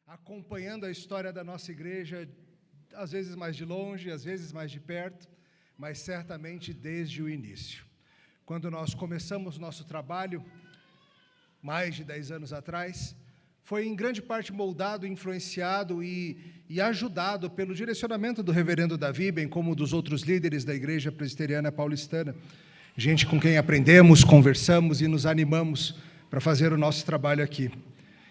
acompanhando a história da nossa igreja, às vezes mais de longe, às vezes mais de perto, mas certamente desde o início. Quando nós começamos nosso trabalho, mais de 10 anos atrás, foi em grande parte moldado, influenciado e ajudado pelo direcionamento do reverendo Davi, bem como dos outros líderes da Igreja Presbiteriana Paulistana, gente com quem aprendemos, conversamos e nos animamos para fazer o nosso trabalho aqui.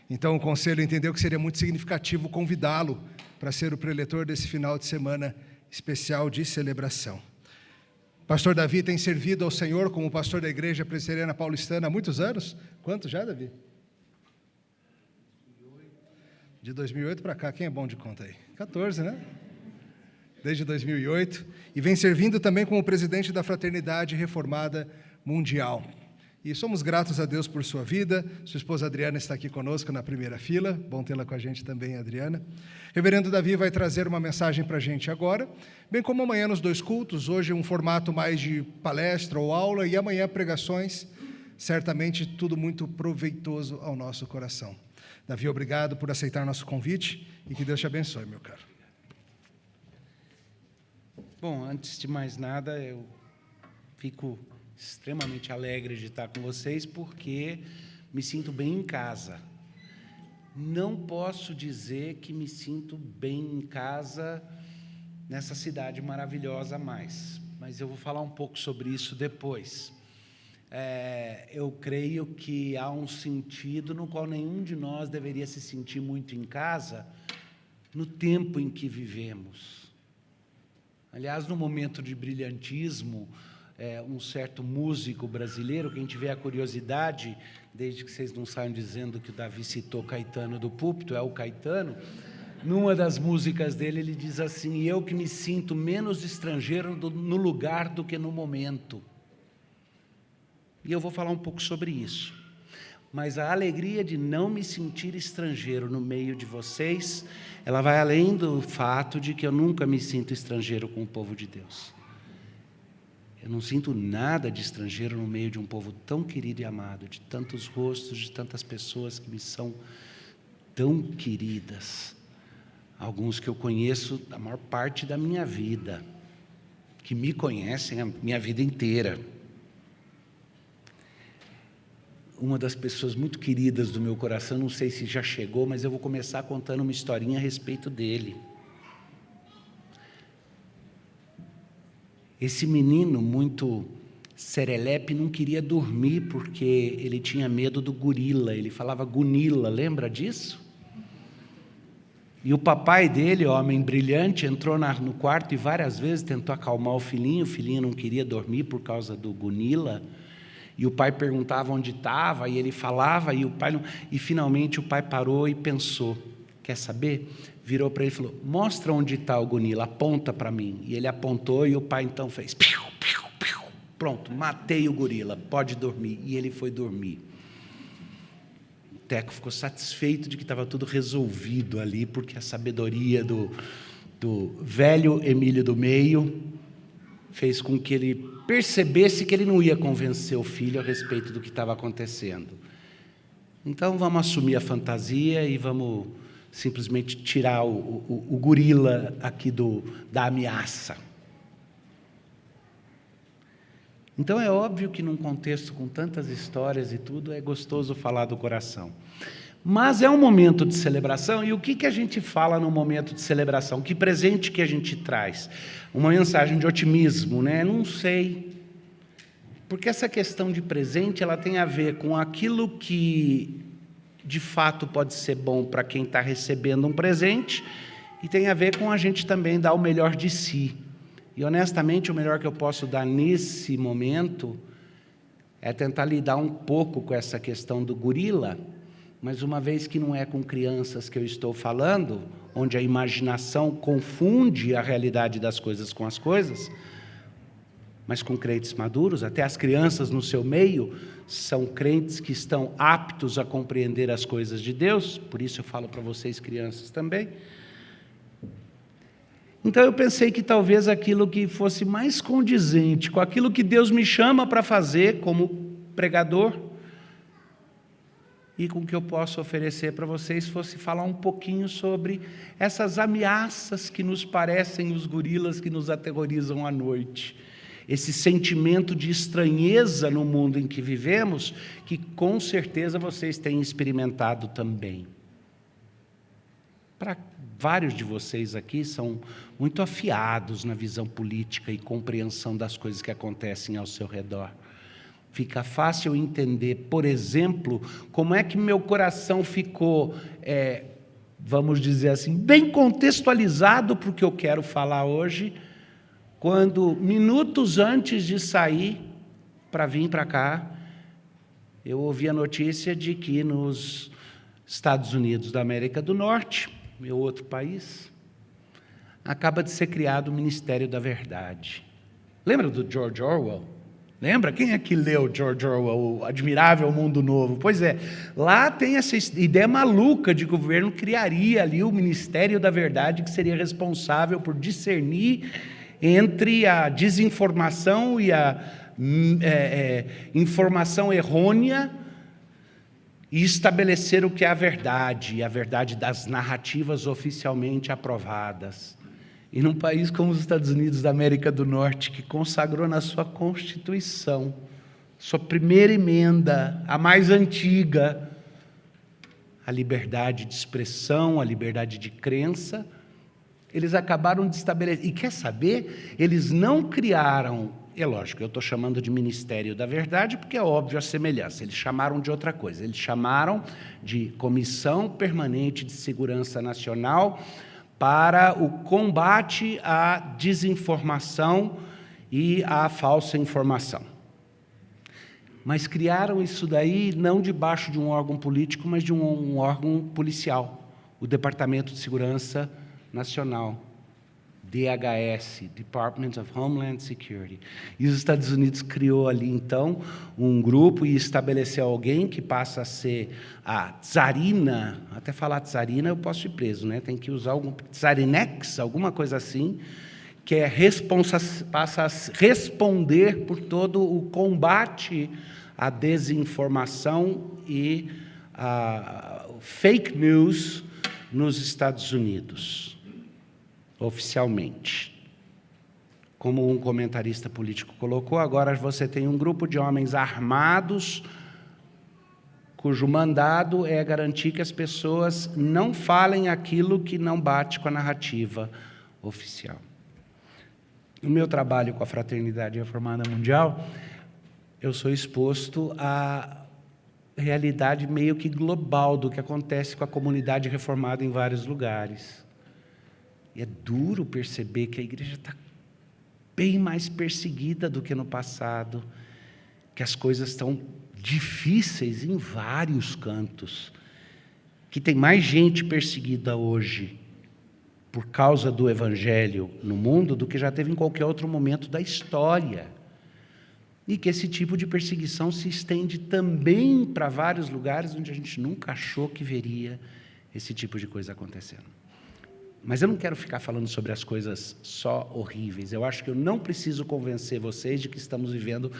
Então o Conselho entendeu que seria muito significativo convidá-lo para ser o preletor desse final de semana especial de celebração. Pastor Davi tem servido ao Senhor como pastor da Igreja Presbiteriana Paulistana há muitos anos. Quanto já, Davi? De 2008 para cá, quem é bom de conta aí? 14, né? Desde 2008. E vem servindo também como presidente da Fraternidade Reformada Mundial. E somos gratos a Deus por sua vida. Sua esposa Adriana está aqui conosco na primeira fila. Bom tê-la com a gente também, Adriana. Reverendo Davi vai trazer uma mensagem para a gente agora, bem como amanhã nos 2 cultos. Hoje um formato mais de palestra ou aula e amanhã pregações. Certamente tudo muito proveitoso ao nosso coração. Davi, obrigado por aceitar nosso convite e que Deus te abençoe, meu caro. Bom, antes de mais nada, eu fico extremamente alegre de estar com vocês, porque me sinto bem em casa. Não posso dizer que me sinto bem em casa nessa cidade maravilhosa mais, mas eu vou falar um pouco sobre isso depois. Eu creio que há um sentido no qual nenhum de nós deveria se sentir muito em casa no tempo em que vivemos. Aliás, no momento de brilhantismo, um certo músico brasileiro, quem tiver a curiosidade, desde que vocês não saiam dizendo que o Davi citou Caetano do púlpito, é o Caetano, numa das músicas dele ele diz assim: eu que me sinto menos estrangeiro no lugar do que no momento. E eu vou falar um pouco sobre isso. Mas a alegria de não me sentir estrangeiro no meio de vocês, ela vai além do fato de que eu nunca me sinto estrangeiro com o povo de Deus. Eu não sinto nada de estrangeiro no meio de um povo tão querido e amado, de tantos rostos, de tantas pessoas que me são tão queridas. Alguns que eu conheço a maior parte da minha vida, que me conhecem a minha vida inteira. Uma das pessoas muito queridas do meu coração, não sei se já chegou, mas eu vou começar contando uma historinha a respeito dele. Esse menino muito serelepe não queria dormir porque ele tinha medo do gorila, ele falava gunila, lembra disso? E o papai dele, homem brilhante, entrou no quarto e várias vezes tentou acalmar o filhinho não queria dormir por causa do gunila, e o pai perguntava onde estava, e ele falava, e o pai não... E finalmente o pai parou e pensou, quer saber? Virou para ele e falou: mostra onde está o gunila, aponta para mim. E ele apontou e o pai então fez piu, piu, piu. Pronto, matei o gorila, pode dormir. E ele foi dormir. O Teco ficou satisfeito de que estava tudo resolvido ali, porque a sabedoria do velho Emílio do Meio fez com que ele percebesse que ele não ia convencer o filho a respeito do que estava acontecendo. Então vamos assumir a fantasia e vamos simplesmente tirar o gorila aqui da ameaça. Então é óbvio que num contexto com tantas histórias e tudo, é gostoso falar do coração. Mas é um momento de celebração, e o que a gente fala no momento de celebração? Que presente que a gente traz? Uma mensagem de otimismo, né? Não sei. Porque essa questão de presente, ela tem a ver com aquilo que de fato pode ser bom para quem está recebendo um presente, e tem a ver com a gente também dar o melhor de si. E honestamente, o melhor que eu posso dar nesse momento é tentar lidar um pouco com essa questão do gorila, mas uma vez que não é com crianças que eu estou falando, onde a imaginação confunde a realidade das coisas com as coisas, mas com crentes maduros, até as crianças no seu meio são crentes que estão aptos a compreender as coisas de Deus, por isso eu falo para vocês, crianças, também. Então eu pensei que talvez aquilo que fosse mais condizente com aquilo que Deus me chama para fazer como pregador, e com o que eu posso oferecer para vocês fosse falar um pouquinho sobre essas ameaças que nos parecem os gorilas que nos aterrorizam à noite. Esse sentimento de estranheza no mundo em que vivemos, que com certeza vocês têm experimentado também. Para vários de vocês aqui são muito afiados na visão política e compreensão das coisas que acontecem ao seu redor. Fica fácil entender, por exemplo, como é que meu coração ficou, vamos dizer assim, bem contextualizado para o que eu quero falar hoje, quando, minutos antes de sair para vir para cá, eu ouvi a notícia de que nos Estados Unidos da América do Norte, meu outro país, acaba de ser criado o Ministério da Verdade. Lembra do George Orwell? Lembra? Quem é que leu George Orwell, o Admirável Mundo Novo? Pois é, lá tem essa ideia maluca de que o governo criaria ali o Ministério da Verdade, que seria responsável por discernir entre a desinformação e a informação errônea e estabelecer o que é a verdade das narrativas oficialmente aprovadas. E num país como os Estados Unidos da América do Norte, que consagrou na sua Constituição, sua primeira emenda, a mais antiga, a liberdade de expressão, a liberdade de crença, eles acabaram de estabelecer. E quer saber? Eles não criaram, é lógico, eu estou chamando de Ministério da Verdade, porque é óbvio a semelhança, eles chamaram de outra coisa, eles chamaram de Comissão Permanente de Segurança Nacional para o combate à desinformação e à falsa informação. Mas criaram isso daí não debaixo de um órgão político, mas de um órgão policial, o Departamento de Segurança Nacional, DHS, Department of Homeland Security. E os Estados Unidos criou ali, então, um grupo e estabeleceu alguém que passa a ser a tsarina, até falar tsarina eu posso ir preso, né? Tem que usar algum tsarinex, alguma coisa assim, que passa a responder por todo o combate à desinformação e à fake news nos Estados Unidos. Oficialmente. Como um comentarista político colocou, agora você tem um grupo de homens armados, cujo mandado é garantir que as pessoas não falem aquilo que não bate com a narrativa oficial. No meu trabalho com a Fraternidade Reformada Mundial, eu sou exposto à realidade meio que global do que acontece com a comunidade reformada em vários lugares. E é duro perceber que a igreja está bem mais perseguida do que no passado, que as coisas estão difíceis em vários cantos, que tem mais gente perseguida hoje por causa do Evangelho no mundo do que já teve em qualquer outro momento da história. E que esse tipo de perseguição se estende também para vários lugares onde a gente nunca achou que veria esse tipo de coisa acontecendo. Mas eu não quero ficar falando sobre as coisas só horríveis. Eu acho que eu não preciso convencer vocês de que estamos vivendo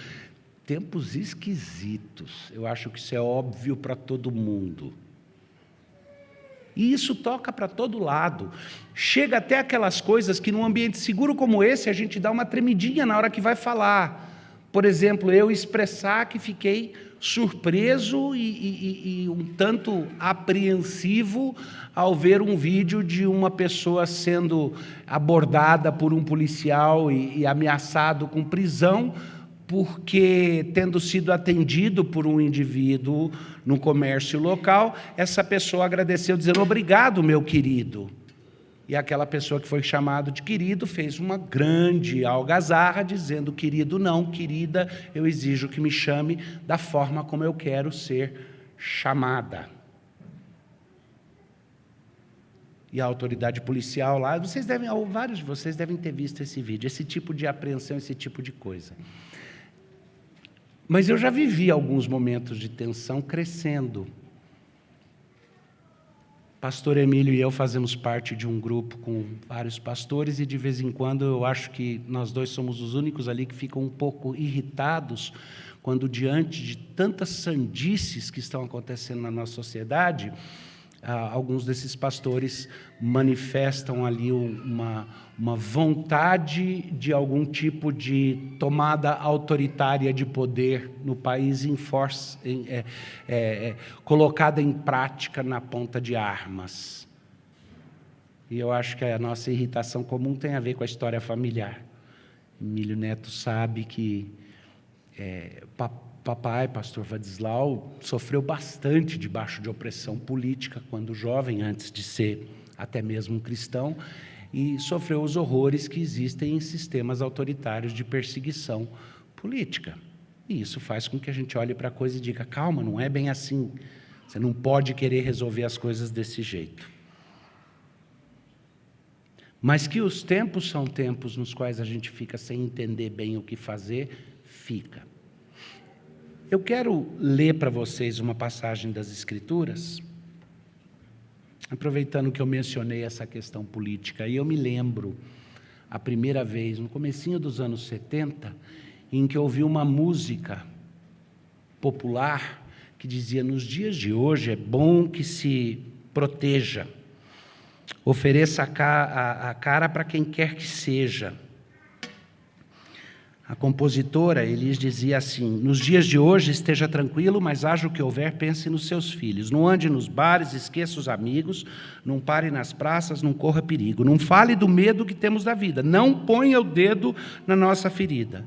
tempos esquisitos. Eu acho que isso é óbvio para todo mundo. E isso toca para todo lado. Chega até aquelas coisas que num ambiente seguro como esse a gente dá uma tremidinha na hora que vai falar. Por exemplo, eu expressar que fiquei surpreso e um tanto apreensivo ao ver um vídeo de uma pessoa sendo abordada por um policial e ameaçado com prisão, porque, tendo sido atendido por um indivíduo no comércio local, essa pessoa agradeceu, dizendo: obrigado, meu querido. E aquela pessoa que foi chamada de querido fez uma grande algazarra, dizendo: querido não, querida, eu exijo que me chame da forma como eu quero ser chamada. E a autoridade policial lá, vários de vocês devem ter visto esse vídeo, esse tipo de apreensão, esse tipo de coisa. Mas eu já vivi alguns momentos de tensão crescendo. Pastor Emílio e eu fazemos parte de um grupo com vários pastores e, de vez em quando, eu acho que nós dois somos os únicos ali que ficam um pouco irritados quando diante de tantas sandices que estão acontecendo na nossa sociedade, alguns desses pastores manifestam ali uma vontade de algum tipo de tomada autoritária de poder no país colocada em prática na ponta de armas. E eu acho que a nossa irritação comum tem a ver com a história familiar. Emílio Neto sabe que papai, pastor Vadislau, sofreu bastante debaixo de opressão política quando jovem, antes de ser até mesmo um cristão, e sofreu os horrores que existem em sistemas autoritários de perseguição política. E isso faz com que a gente olhe para a coisa e diga, calma, não é bem assim. Você não pode querer resolver as coisas desse jeito. Mas que os tempos são tempos nos quais a gente fica sem entender bem o que fazer, fica. Eu quero ler para vocês uma passagem das Escrituras, aproveitando que eu mencionei essa questão política, e eu me lembro, a primeira vez, no comecinho dos anos 70, em que eu ouvi uma música popular que dizia, nos dias de hoje é bom que se proteja, ofereça a cara para quem quer que seja. A compositora, Elis, dizia assim, nos dias de hoje esteja tranquilo, mas haja o que houver, pense nos seus filhos. Não ande nos bares, esqueça os amigos, não pare nas praças, não corra perigo. Não fale do medo que temos da vida, não ponha o dedo na nossa ferida.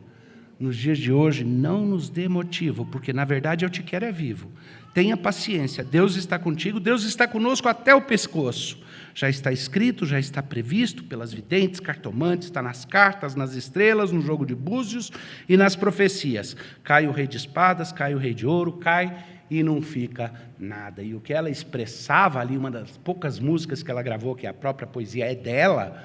Nos dias de hoje, não nos dê motivo, porque na verdade eu te quero é vivo. Tenha paciência, Deus está contigo, Deus está conosco até o pescoço. Já está escrito, já está previsto pelas videntes, cartomantes, está nas cartas, nas estrelas, no jogo de búzios e nas profecias. Cai o rei de espadas, cai o rei de ouro, cai e não fica nada. E o que ela expressava ali, uma das poucas músicas que ela gravou, que a própria poesia é dela,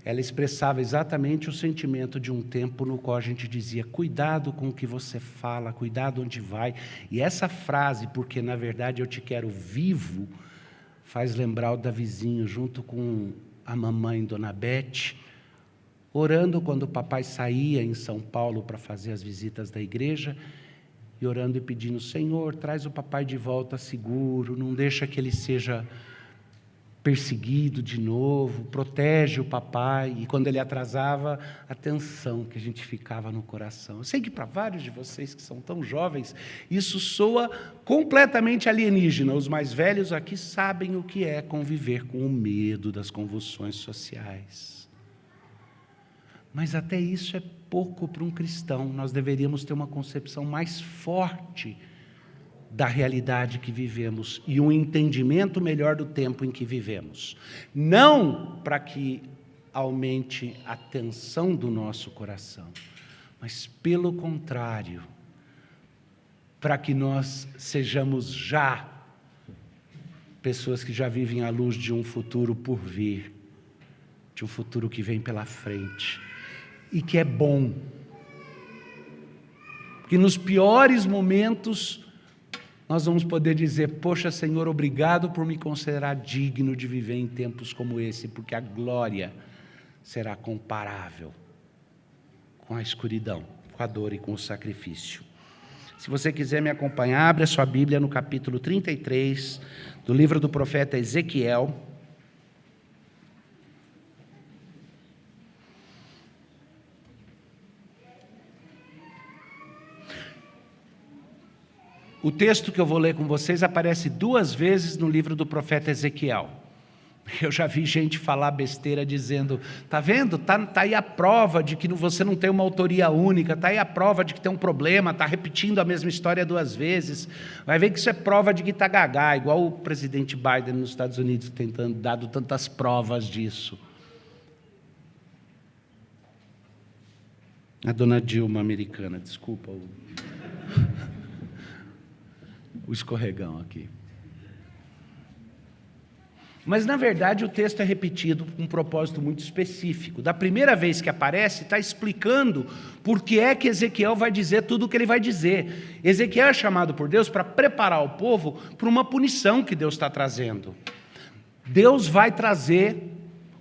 ela expressava exatamente o sentimento de um tempo no qual a gente dizia, cuidado com o que você fala, cuidado onde vai. E essa frase, porque na verdade eu te quero vivo, faz lembrar o Davizinho, junto com a mamãe, Dona Bete, orando quando o papai saía em São Paulo para fazer as visitas da igreja, e orando e pedindo, Senhor, traz o papai de volta seguro, não deixa que ele seja perseguido de novo, protege o papai. E quando ele atrasava, a tensão que a gente ficava no coração. Eu sei que para vários de vocês que são tão jovens, isso soa completamente alienígena. Os mais velhos aqui sabem o que é conviver com o medo das convulsões sociais. Mas até isso é pouco para um cristão. Nós deveríamos ter uma concepção mais forte da realidade que vivemos e um entendimento melhor do tempo em que vivemos. Não para que aumente a tensão do nosso coração, mas pelo contrário, para que nós sejamos já pessoas que já vivem à luz de um futuro por vir, de um futuro que vem pela frente e que é bom. Que nos piores momentos nós vamos poder dizer, poxa, Senhor, obrigado por me considerar digno de viver em tempos como esse, porque a glória será comparável com a escuridão, com a dor e com o sacrifício. Se você quiser me acompanhar, abre a sua Bíblia no capítulo 33, do livro do profeta Ezequiel. O texto que eu vou ler com vocês aparece 2 vezes no livro do profeta Ezequiel. Eu já vi gente falar besteira dizendo, está vendo? Tá aí a prova de que você não tem uma autoria única, está aí a prova de que tem um problema, está repetindo a mesma história 2 vezes. Vai ver que isso é prova de que está gagá, igual o presidente Biden nos Estados Unidos dado tantas provas disso. A dona Dilma americana, desculpa o escorregão aqui. Mas, na verdade, o texto é repetido com um propósito muito específico. Da primeira vez que aparece, está explicando por que é que Ezequiel vai dizer tudo o que ele vai dizer. Ezequiel é chamado por Deus para preparar o povo para uma punição que Deus está trazendo. Deus vai trazer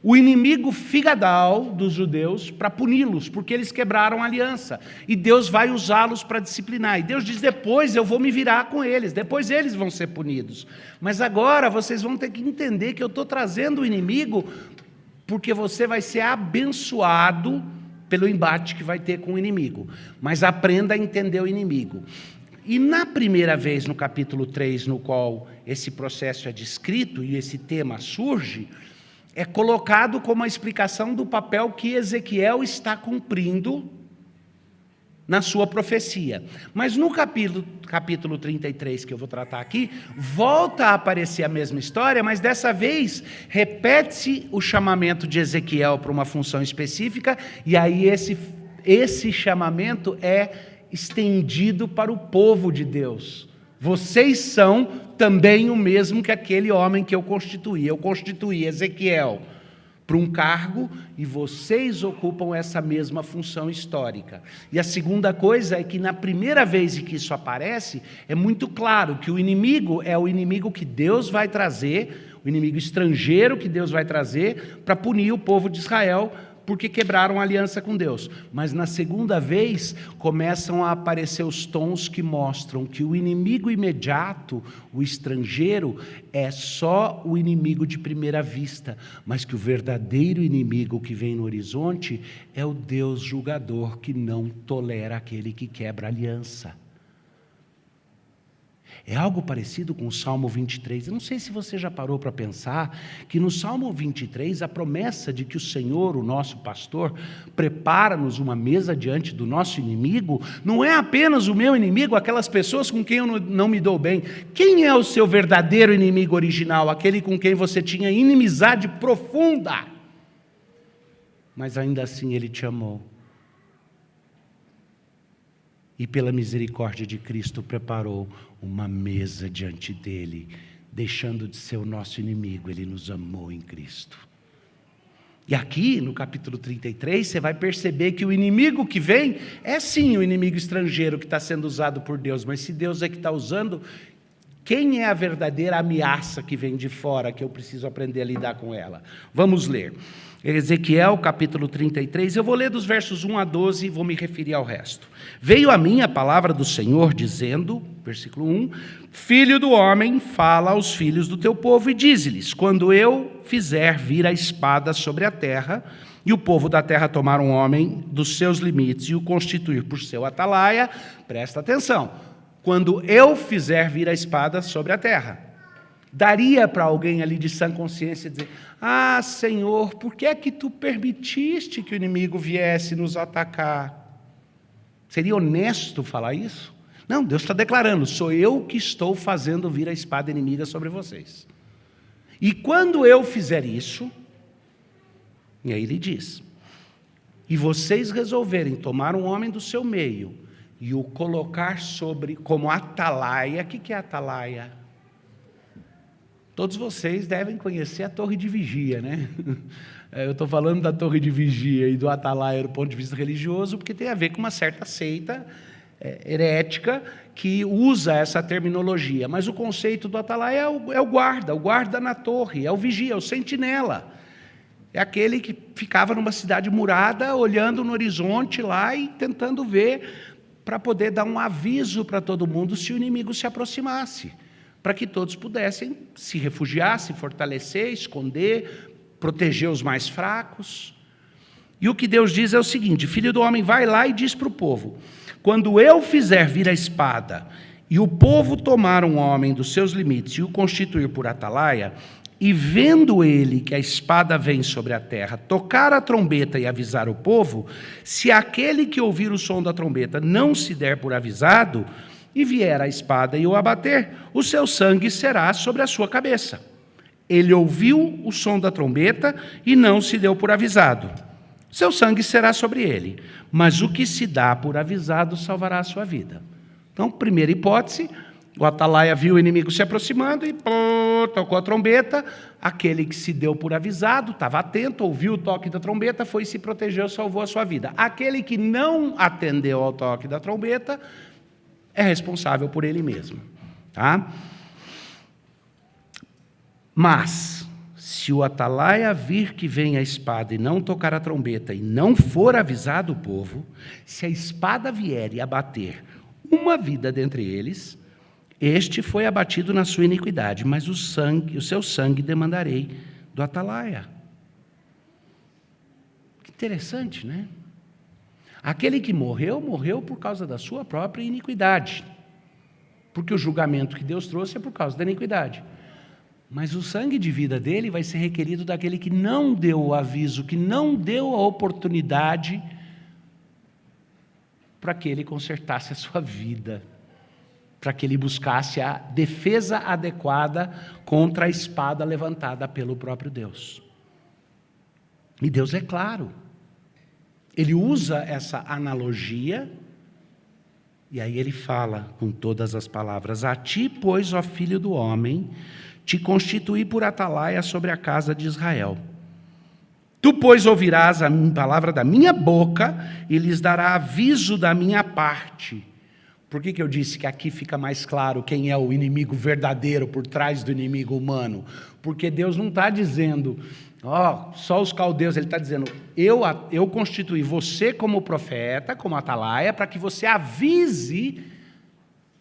o inimigo figadal dos judeus para puni-los, porque eles quebraram a aliança. E Deus vai usá-los para disciplinar. E Deus diz, depois eu vou me virar com eles, depois eles vão ser punidos. Mas agora vocês vão ter que entender que eu estou trazendo o inimigo, porque você vai ser abençoado pelo embate que vai ter com o inimigo. Mas aprenda a entender o inimigo. E na primeira vez, no capítulo 3, no qual esse processo é descrito e esse tema surge, é colocado como a explicação do papel que Ezequiel está cumprindo na sua profecia. Mas no capítulo 33, que eu vou tratar aqui, volta a aparecer a mesma história, mas dessa vez repete-se o chamamento de Ezequiel para uma função específica, e aí esse chamamento é estendido para o povo de Deus. Vocês são também o mesmo que aquele homem que eu constituí. Eu constituí Ezequiel para um cargo e vocês ocupam essa mesma função histórica. E a segunda coisa é que na primeira vez em que isso aparece, é muito claro que o inimigo é o inimigo que Deus vai trazer, o inimigo estrangeiro que Deus vai trazer para punir o povo de Israel, porque quebraram a aliança com Deus. Mas na segunda vez, começam a aparecer os tons que mostram que o inimigo imediato, o estrangeiro, é só o inimigo de primeira vista, mas que o verdadeiro inimigo que vem no horizonte é o Deus julgador que não tolera aquele que quebra a aliança. É algo parecido com o Salmo 23. Eu não sei se você já parou para pensar que no Salmo 23, a promessa de que o Senhor, o nosso pastor, prepara-nos uma mesa diante do nosso inimigo, não é apenas o meu inimigo, aquelas pessoas com quem eu não me dou bem. Quem é o seu verdadeiro inimigo original? Aquele com quem você tinha inimizade profunda. Mas ainda assim ele te amou. E pela misericórdia de Cristo preparou uma mesa diante dele, deixando de ser o nosso inimigo, ele nos amou em Cristo. E aqui, no capítulo 33, você vai perceber que o inimigo que vem é sim o inimigo estrangeiro que está sendo usado por Deus, mas se Deus é que está usando, quem é a verdadeira ameaça que vem de fora, que eu preciso aprender a lidar com ela? Vamos ler. Ezequiel, capítulo 33, eu vou ler dos versos 1 a 12 e vou me referir ao resto. Veio a mim a palavra do Senhor, dizendo, versículo 1, Filho do homem, fala aos filhos do teu povo e dize-lhes, quando eu fizer vir a espada sobre a terra, e o povo da terra tomar um homem dos seus limites e o constituir por seu atalaia, presta atenção, quando eu fizer vir a espada sobre a terra. Daria para alguém ali de sã consciência dizer, ah, Senhor, por que é que tu permitiste que o inimigo viesse nos atacar? Seria honesto falar isso? Não, Deus está declarando, sou eu que estou fazendo vir a espada inimiga sobre vocês. E quando eu fizer isso, e aí ele diz, e vocês resolverem tomar um homem do seu meio e o colocar sobre, como atalaia, o que é atalaia? Todos vocês devem conhecer a torre de vigia, né? Eu estou falando da torre de vigia e do atalaia do ponto de vista religioso, porque tem a ver com uma certa seita herética que usa essa terminologia. Mas o conceito do atalaia é o guarda na torre, é o vigia, é o sentinela. É aquele que ficava numa cidade murada, olhando no horizonte lá e tentando ver, para poder dar um aviso para todo mundo se o inimigo se aproximasse, para que todos pudessem se refugiar, se fortalecer, esconder, proteger os mais fracos. E o que Deus diz é o seguinte, Filho do homem, vai lá e diz para o povo, quando eu fizer vir a espada, e o povo tomar um homem dos seus limites e o constituir por atalaia, e vendo ele que a espada vem sobre a terra, tocar a trombeta e avisar o povo, se aquele que ouvir o som da trombeta não se der por avisado, e vier a espada e o abater, o seu sangue será sobre a sua cabeça. Ele ouviu o som da trombeta e não se deu por avisado. Seu sangue será sobre ele, mas o que se dá por avisado salvará a sua vida. Então, primeira hipótese, o atalaia viu o inimigo se aproximando e tocou a trombeta. Aquele que se deu por avisado, estava atento, ouviu o toque da trombeta, foi se protegeu, salvou a sua vida. Aquele que não atendeu ao toque da trombeta é responsável por ele mesmo. Tá? Mas, se o atalaia vir que vem a espada e não tocar a trombeta e não for avisado o povo, se a espada vier e abater uma vida dentre eles, este foi abatido na sua iniquidade, mas o seu sangue demandarei do atalaia. Que interessante, né? Aquele que morreu, morreu por causa da sua própria iniquidade. Porque o julgamento que Deus trouxe é por causa da iniquidade. Mas o sangue de vida dele vai ser requerido daquele que não deu o aviso, que não deu a oportunidade para que ele consertasse a sua vida, para que ele buscasse a defesa adequada contra a espada levantada pelo próprio Deus. E Deus é claro. Ele usa essa analogia, e aí ele fala com todas as palavras: a ti, pois, ó filho do homem, te constituí por atalaia sobre a casa de Israel. Tu, pois, ouvirás a palavra da minha boca e lhes dará aviso da minha parte. Por que eu disse que aqui fica mais claro quem é o inimigo verdadeiro por trás do inimigo humano? Porque Deus não está dizendo, só os caldeus, Ele está dizendo, eu constituí você como profeta, como atalaia, para que você avise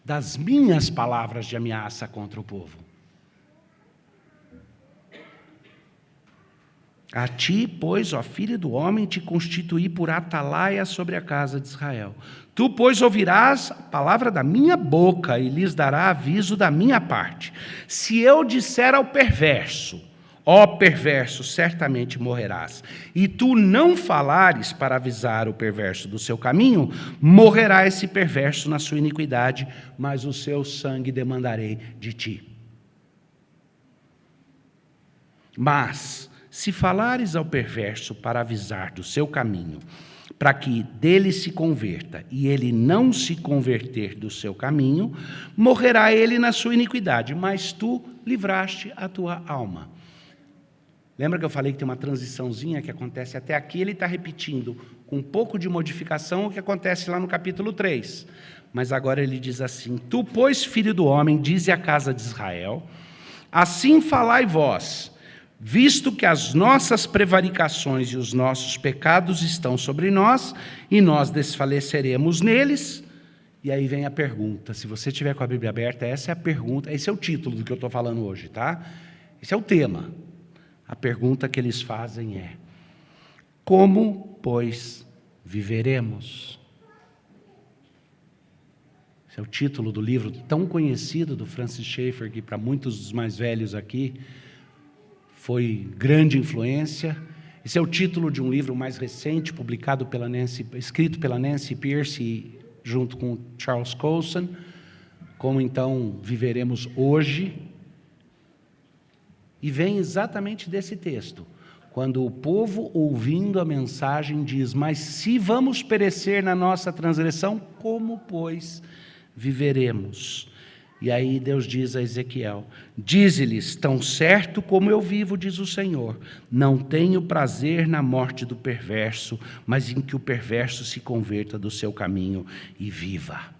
das minhas palavras de ameaça contra o povo. A ti, pois, ó filho do homem, te constituí por atalaia sobre a casa de Israel. Tu, pois, ouvirás a palavra da minha boca e lhes dará aviso da minha parte. Se eu disser ao perverso, ó perverso, certamente morrerás, e tu não falares para avisar o perverso do seu caminho, morrerá esse perverso na sua iniquidade, mas o seu sangue demandarei de ti. Mas se falares ao perverso para avisar do seu caminho, para que dele se converta, e ele não se converter do seu caminho, morrerá ele na sua iniquidade, mas tu livraste a tua alma. Lembra que eu falei que tem uma transiçãozinha que acontece até aqui? Ele está repetindo, com um pouco de modificação, o que acontece lá no capítulo 3. Mas agora ele diz assim: tu, pois, filho do homem, dize à casa de Israel, assim falai vós, visto que as nossas prevaricações e os nossos pecados estão sobre nós, e nós desfaleceremos neles. E aí vem a pergunta, se você tiver com a Bíblia aberta, essa é a pergunta, esse é o título do que eu estou falando hoje, tá? Esse é o tema. A pergunta que eles fazem é: como, pois, viveremos? Esse é o título do livro tão conhecido do Francis Schaeffer, que para muitos dos mais velhos aqui foi grande influência. Esse é o título de um livro mais recente, escrito pela Nancy Pearcey, junto com Charles Colson, Como então viveremos hoje. E vem exatamente desse texto, quando o povo, ouvindo a mensagem, diz: mas se vamos perecer na nossa transgressão, como, pois, viveremos? E aí Deus diz a Ezequiel: dize-lhes, tão certo como eu vivo, diz o Senhor, não tenho prazer na morte do perverso, mas em que o perverso se converta do seu caminho e viva.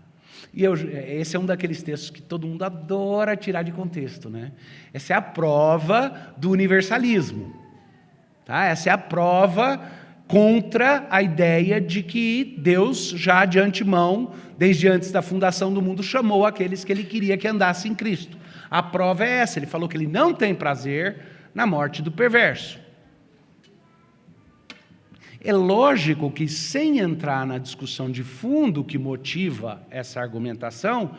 E esse é um daqueles textos que todo mundo adora tirar de contexto, né? Essa é a prova do universalismo, tá? Essa é a prova contra a ideia de que Deus já de antemão, desde antes da fundação do mundo, chamou aqueles que Ele queria que andassem em Cristo. A prova é essa, Ele falou que Ele não tem prazer na morte do perverso. É lógico que, sem entrar na discussão de fundo que motiva essa argumentação,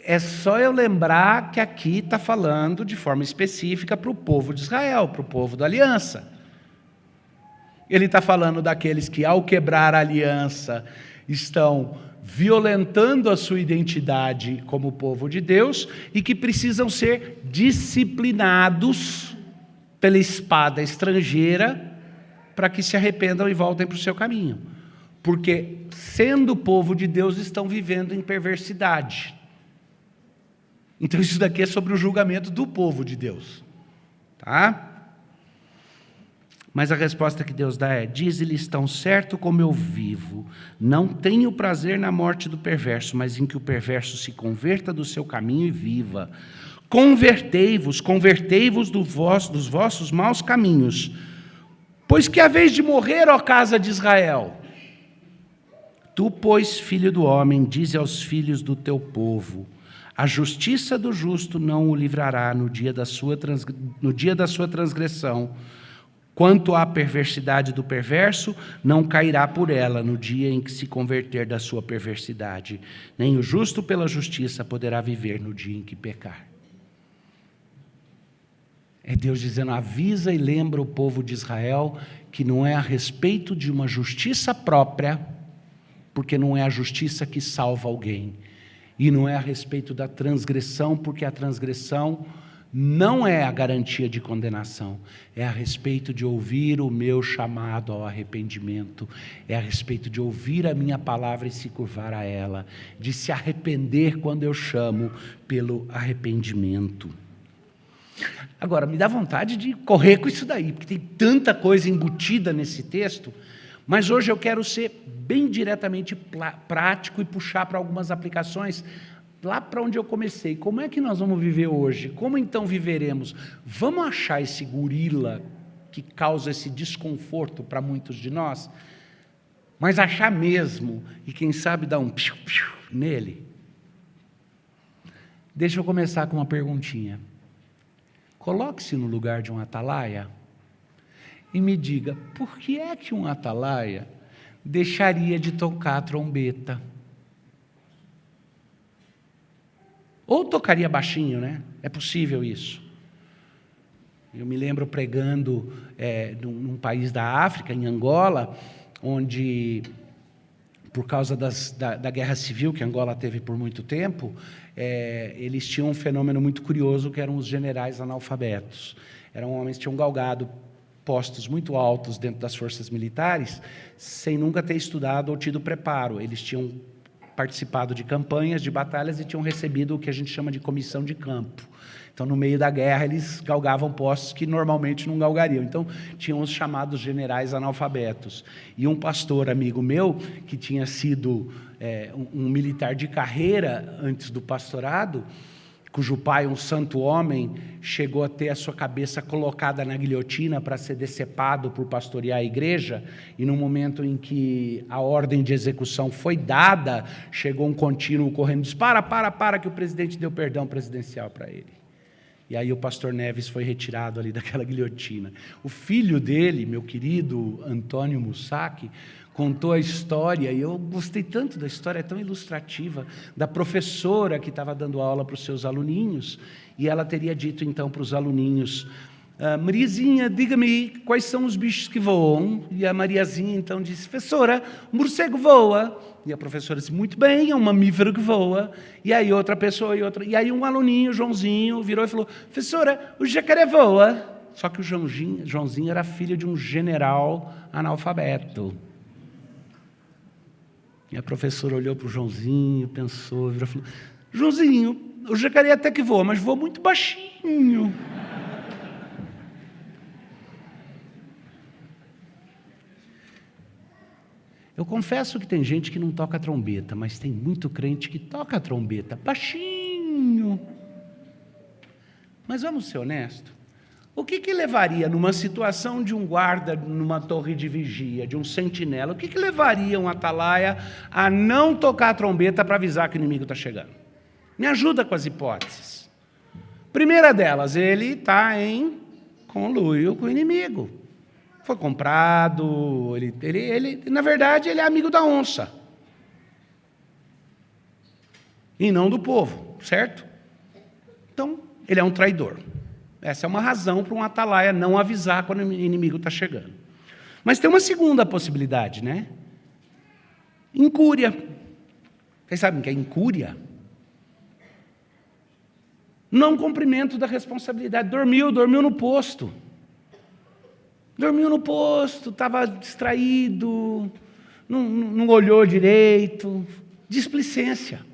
é só eu lembrar que aqui está falando de forma específica para o povo de Israel, para o povo da aliança. Ele está falando daqueles que, ao quebrar a aliança, estão violentando a sua identidade como povo de Deus e que precisam ser disciplinados pela espada estrangeira para que se arrependam e voltem para o seu caminho. Porque, sendo povo de Deus, estão vivendo em perversidade. Então, isso daqui é sobre o julgamento do povo de Deus. Tá? Mas a resposta que Deus dá é: diz-lhes tão certo como eu vivo, não tenho prazer na morte do perverso, mas em que o perverso se converta do seu caminho e viva. Convertei-vos dos vossos maus caminhos, pois que haveis de morrer, ó casa de Israel. Tu, pois, filho do homem, dize aos filhos do teu povo: a justiça do justo não o livrará no dia da sua transgressão. Quanto à perversidade do perverso, não cairá por ela no dia em que se converter da sua perversidade. Nem o justo pela justiça poderá viver no dia em que pecar. É Deus dizendo: avisa e lembra o povo de Israel que não é a respeito de uma justiça própria, porque não é a justiça que salva alguém. E não é a respeito da transgressão, porque a transgressão não é a garantia de condenação. É a respeito de ouvir o meu chamado ao arrependimento. É a respeito de ouvir a minha palavra e se curvar a ela. De se arrepender quando eu chamo pelo arrependimento. Agora, me dá vontade de correr com isso daí, porque tem tanta coisa embutida nesse texto. Mas hoje eu quero ser bem diretamente prático e puxar para algumas aplicações lá para onde eu comecei. Como é que nós vamos viver hoje? Como então viveremos? Vamos achar esse gorila que causa esse desconforto para muitos de nós, mas achar mesmo, e quem sabe dar um piu, piu nele? Deixa eu começar com uma perguntinha. Coloque-se no lugar de um atalaia e me diga, por que é que um atalaia deixaria de tocar a trombeta? Ou tocaria baixinho, né? É possível isso. Eu me lembro pregando num país da África, em Angola, onde, por causa da guerra civil que Angola teve por muito tempo, eles tinham um fenômeno muito curioso, que eram os generais analfabetos. Eram homens que tinham galgado postos muito altos dentro das forças militares, sem nunca ter estudado ou tido preparo. Eles tinham participado de campanhas, de batalhas e tinham recebido o que a gente chama de comissão de campo. Então, no meio da guerra, eles galgavam postos que normalmente não galgariam. Então, tinham os chamados generais analfabetos. E um pastor amigo meu, que tinha sido um militar de carreira antes do pastorado, cujo pai, um santo homem, chegou a ter a sua cabeça colocada na guilhotina para ser decepado por pastorear a igreja, e no momento em que a ordem de execução foi dada, chegou um contínuo correndo e disse: para, que o presidente deu perdão presidencial para ele. E aí o pastor Neves foi retirado ali daquela guilhotina. O filho dele, meu querido Antônio Mussac, contou a história, e eu gostei tanto da história, é tão ilustrativa, da professora que estava dando aula para os seus aluninhos, e ela teria dito então para os aluninhos: Mariazinha, diga-me quais são os bichos que voam. E a Mariazinha então disse: professora, o morcego voa. E a professora disse: muito bem, é um mamífero que voa. E aí outra pessoa e aí um aluninho, Joãozinho, virou e falou: professora, o jacaré voa. Só que o Joãozinho era filho de um general analfabeto. E a professora olhou para o Joãozinho, pensou, virou e falou: Joãozinho, o jacaré até que voa, mas voa muito baixinho. Eu confesso que tem gente que não toca trombeta, mas tem muito crente que toca a trombeta baixinho. Mas vamos ser honestos. O que levaria, numa situação de um guarda numa torre de vigia, de um sentinela, o que levaria um atalaia a não tocar a trombeta para avisar que o inimigo está chegando? Me ajuda com as hipóteses. Primeira delas, ele está em conluio com o inimigo. Foi comprado, ele, na verdade, ele é amigo da onça. E não do povo, certo? Então, ele é um traidor. Essa é uma razão para um atalaia não avisar quando o inimigo está chegando. Mas tem uma segunda possibilidade, né? Incúria. Vocês sabem o que é incúria? Não cumprimento da responsabilidade. Dormiu no posto. Dormiu no posto, estava distraído, não olhou direito. Displicência.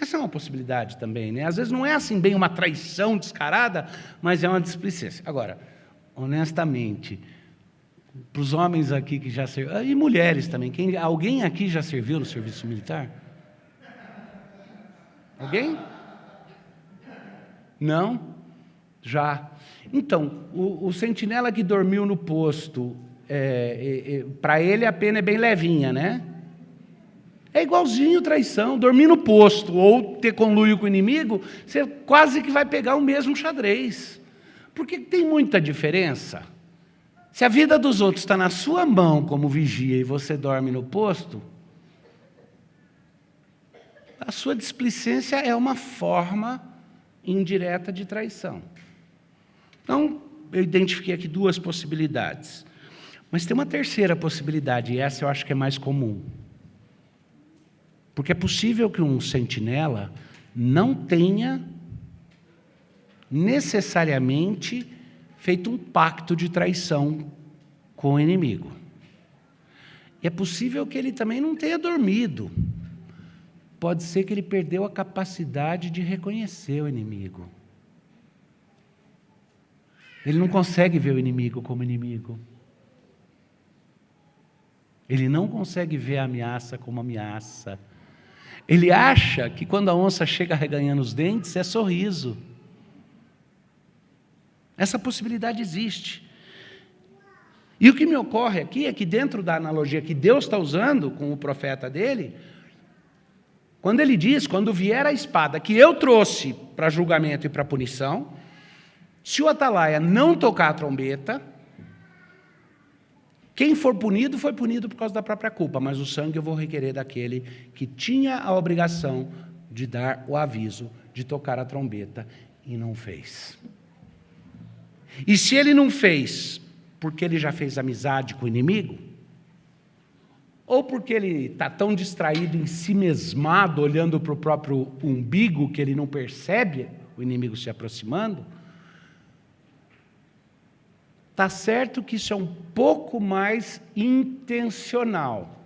Essa é uma possibilidade também, né? Às vezes não é assim bem uma traição descarada, mas é uma displicência. Agora, honestamente, Para os homens aqui que já serviram, e mulheres também. Alguém aqui já serviu no serviço militar? Alguém? Não? Já. Então, o sentinela que dormiu no posto, para ele a pena é bem levinha, né? É igualzinho traição, dormir no posto ou ter conluio com o inimigo, você quase que vai pegar o mesmo xadrez. Porque tem muita diferença. Se a vida dos outros está na sua mão como vigia e você dorme no posto, a sua displicência é uma forma indireta de traição. Então, eu identifiquei aqui duas possibilidades. Mas tem uma terceira possibilidade, e essa eu acho que é mais comum. Porque é possível que um sentinela não tenha necessariamente feito um pacto de traição com o inimigo. E é possível que ele também não tenha dormido. Pode ser que ele perdeu a capacidade de reconhecer o inimigo. Ele não consegue ver o inimigo como inimigo. Ele não consegue ver a ameaça como ameaça. Ele acha que quando a onça chega arreganhando os dentes, é sorriso. Essa possibilidade existe. E o que me ocorre aqui é que dentro da analogia que Deus está usando com o profeta dele, quando ele diz, quando vier a espada que eu trouxe para julgamento e para punição, se o atalaia não tocar a trombeta, quem for punido, foi punido por causa da própria culpa, mas o sangue eu vou requerer daquele que tinha a obrigação de dar o aviso, de tocar a trombeta, e não fez. E se ele não fez, porque ele já fez amizade com o inimigo, ou porque ele está tão distraído em si mesmado, olhando para o próprio umbigo, que ele não percebe o inimigo se aproximando, está certo que isso é um pouco mais intencional.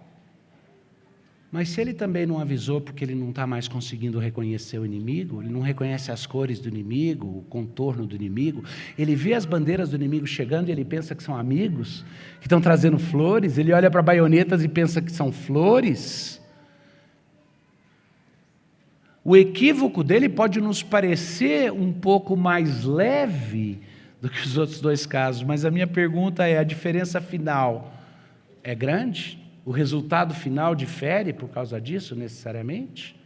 Mas se ele também não avisou porque ele não está mais conseguindo reconhecer o inimigo, ele não reconhece as cores do inimigo, o contorno do inimigo, ele vê as bandeiras do inimigo chegando e ele pensa que são amigos, que estão trazendo flores, ele olha para baionetas e pensa que são flores. O equívoco dele pode nos parecer um pouco mais leve do que os outros dois casos, mas a minha pergunta é, a diferença final é grande? O resultado final difere por causa disso, necessariamente?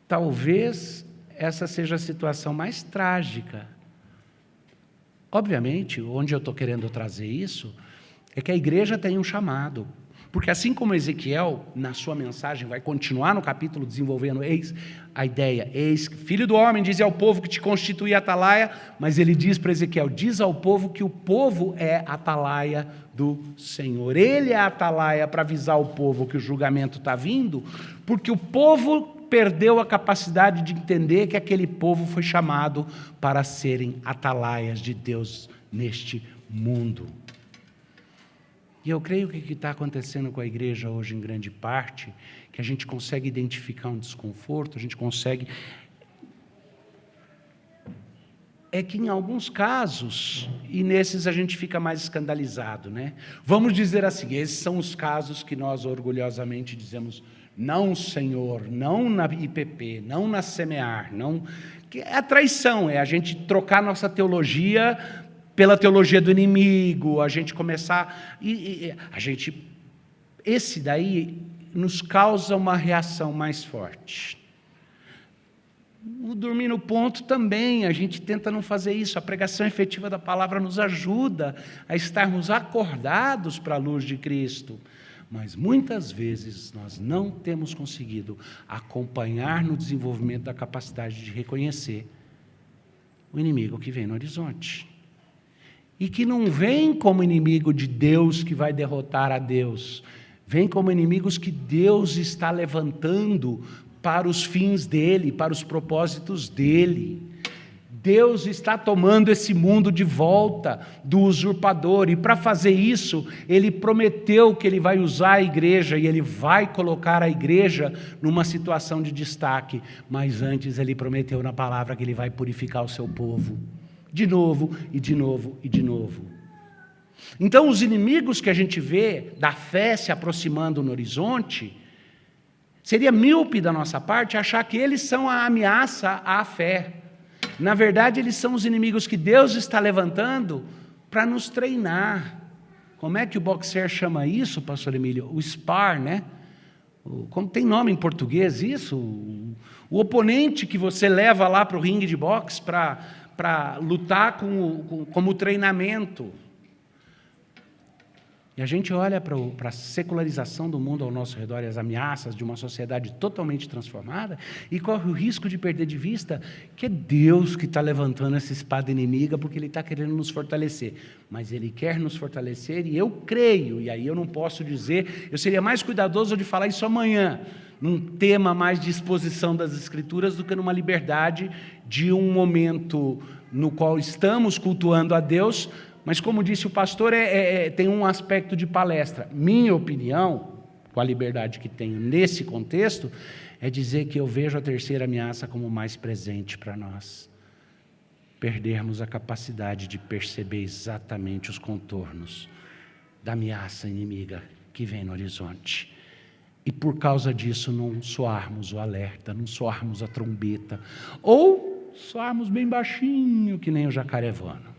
Talvez essa seja a situação mais trágica. Obviamente, onde eu estou querendo trazer isso, é que a igreja tem um chamado. Porque assim como Ezequiel, na sua mensagem, vai continuar no capítulo desenvolvendo a ideia, filho do homem, diz ao povo que te constitui atalaia, mas ele diz para Ezequiel, diz ao povo que o povo é atalaia do Senhor. Ele é a atalaia para avisar o povo que o julgamento está vindo, porque o povo perdeu a capacidade de entender que aquele povo foi chamado para serem atalaias de Deus neste mundo. E eu creio que o que está acontecendo com a igreja hoje, em grande parte, que a gente consegue identificar um desconforto, a gente consegue... é que em alguns casos, e nesses a gente fica mais escandalizado, né? Vamos dizer assim, esses são os casos que nós orgulhosamente dizemos, não, Senhor, não na IPP, não na Semear, não... que é a traição, é a gente trocar nossa teologia pela teologia do inimigo, a gente começar... esse daí nos causa uma reação mais forte. O dormir no ponto também, a gente tenta não fazer isso. A pregação efetiva da palavra nos ajuda a estarmos acordados para a luz de Cristo. Mas muitas vezes nós não temos conseguido acompanhar no desenvolvimento da capacidade de reconhecer o inimigo que vem no horizonte. E que não vem como inimigo de Deus que vai derrotar a Deus, vem como inimigos que Deus está levantando para os fins dele, para os propósitos dele. Deus está tomando esse mundo de volta do usurpador, e para fazer isso, ele prometeu que ele vai usar a igreja, e ele vai colocar a igreja numa situação de destaque, mas antes ele prometeu na palavra que ele vai purificar o seu povo. De novo, e de novo, e de novo. Então, os inimigos que a gente vê da fé se aproximando no horizonte, seria míope da nossa parte achar que eles são a ameaça à fé. Na verdade, eles são os inimigos que Deus está levantando para nos treinar. Como é que o boxer chama isso, pastor Emílio? O spar, né? Como tem nome em português isso? O oponente que você leva lá para o ringue de boxe para lutar como treinamento. E a gente olha para a secularização do mundo ao nosso redor e as ameaças de uma sociedade totalmente transformada e corre o risco de perder de vista que é Deus que está levantando essa espada inimiga porque Ele está querendo nos fortalecer. Mas Ele quer nos fortalecer e eu creio, e aí eu não posso dizer, eu seria mais cuidadoso de falar isso amanhã, num tema mais de exposição das Escrituras do que numa liberdade de um momento no qual estamos cultuando a Deus. Mas, como disse o pastor, tem um aspecto de palestra. Minha opinião, com a liberdade que tenho nesse contexto, é dizer que eu vejo a terceira ameaça como mais presente para nós. Perdermos a capacidade de perceber exatamente os contornos da ameaça inimiga que vem no horizonte. E, por causa disso, não soarmos o alerta, não soarmos a trombeta, ou soarmos bem baixinho, que nem o jacarevano.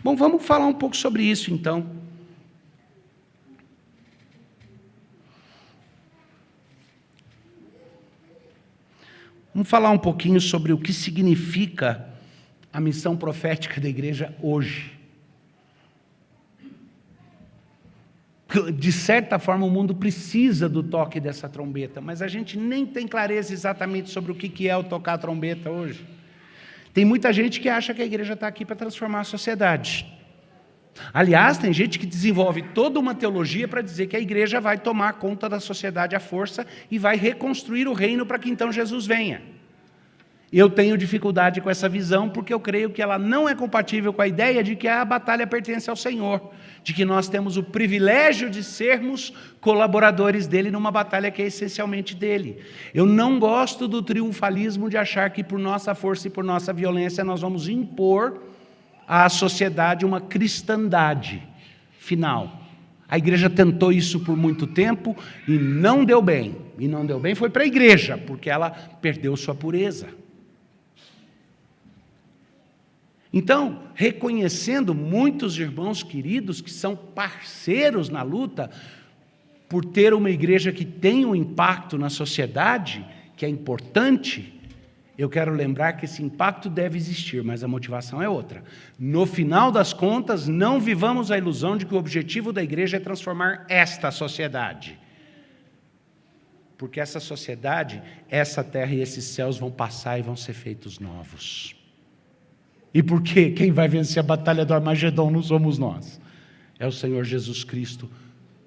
Bom, vamos falar um pouco sobre isso, então. Vamos falar um pouquinho sobre o que significa a missão profética da igreja hoje. De certa forma, o mundo precisa do toque dessa trombeta, mas a gente nem tem clareza exatamente sobre o que é o tocar a trombeta hoje. Tem muita gente que acha que a igreja está aqui para transformar a sociedade. Aliás, tem gente que desenvolve toda uma teologia para dizer que a igreja vai tomar conta da sociedade à força e vai reconstruir o reino para que então Jesus venha. Eu tenho dificuldade com essa visão porque eu creio que ela não é compatível com a ideia de que a batalha pertence ao Senhor, de que nós temos o privilégio de sermos colaboradores dele numa batalha que é essencialmente dele. Eu não gosto do triunfalismo de achar que por nossa força e por nossa violência nós vamos impor à sociedade uma cristandade final. A igreja tentou isso por muito tempo e não deu bem. E não deu bem foi para a igreja, porque ela perdeu sua pureza. Então, reconhecendo muitos irmãos queridos que são parceiros na luta, por ter uma igreja que tem um impacto na sociedade, que é importante, eu quero lembrar que esse impacto deve existir, mas a motivação é outra. No final das contas, não vivamos a ilusão de que o objetivo da igreja é transformar esta sociedade. Porque essa sociedade, essa terra e esses céus vão passar e vão ser feitos novos. E porque quem vai vencer a batalha do Armagedon não somos nós. É o Senhor Jesus Cristo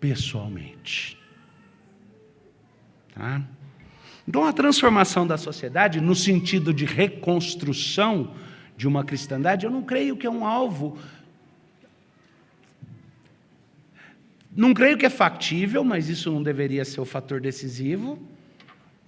pessoalmente. Tá? Então, a transformação da sociedade, no sentido de reconstrução de uma cristandade, eu não creio que é um alvo. Não creio que é factível, mas isso não deveria ser o fator decisivo.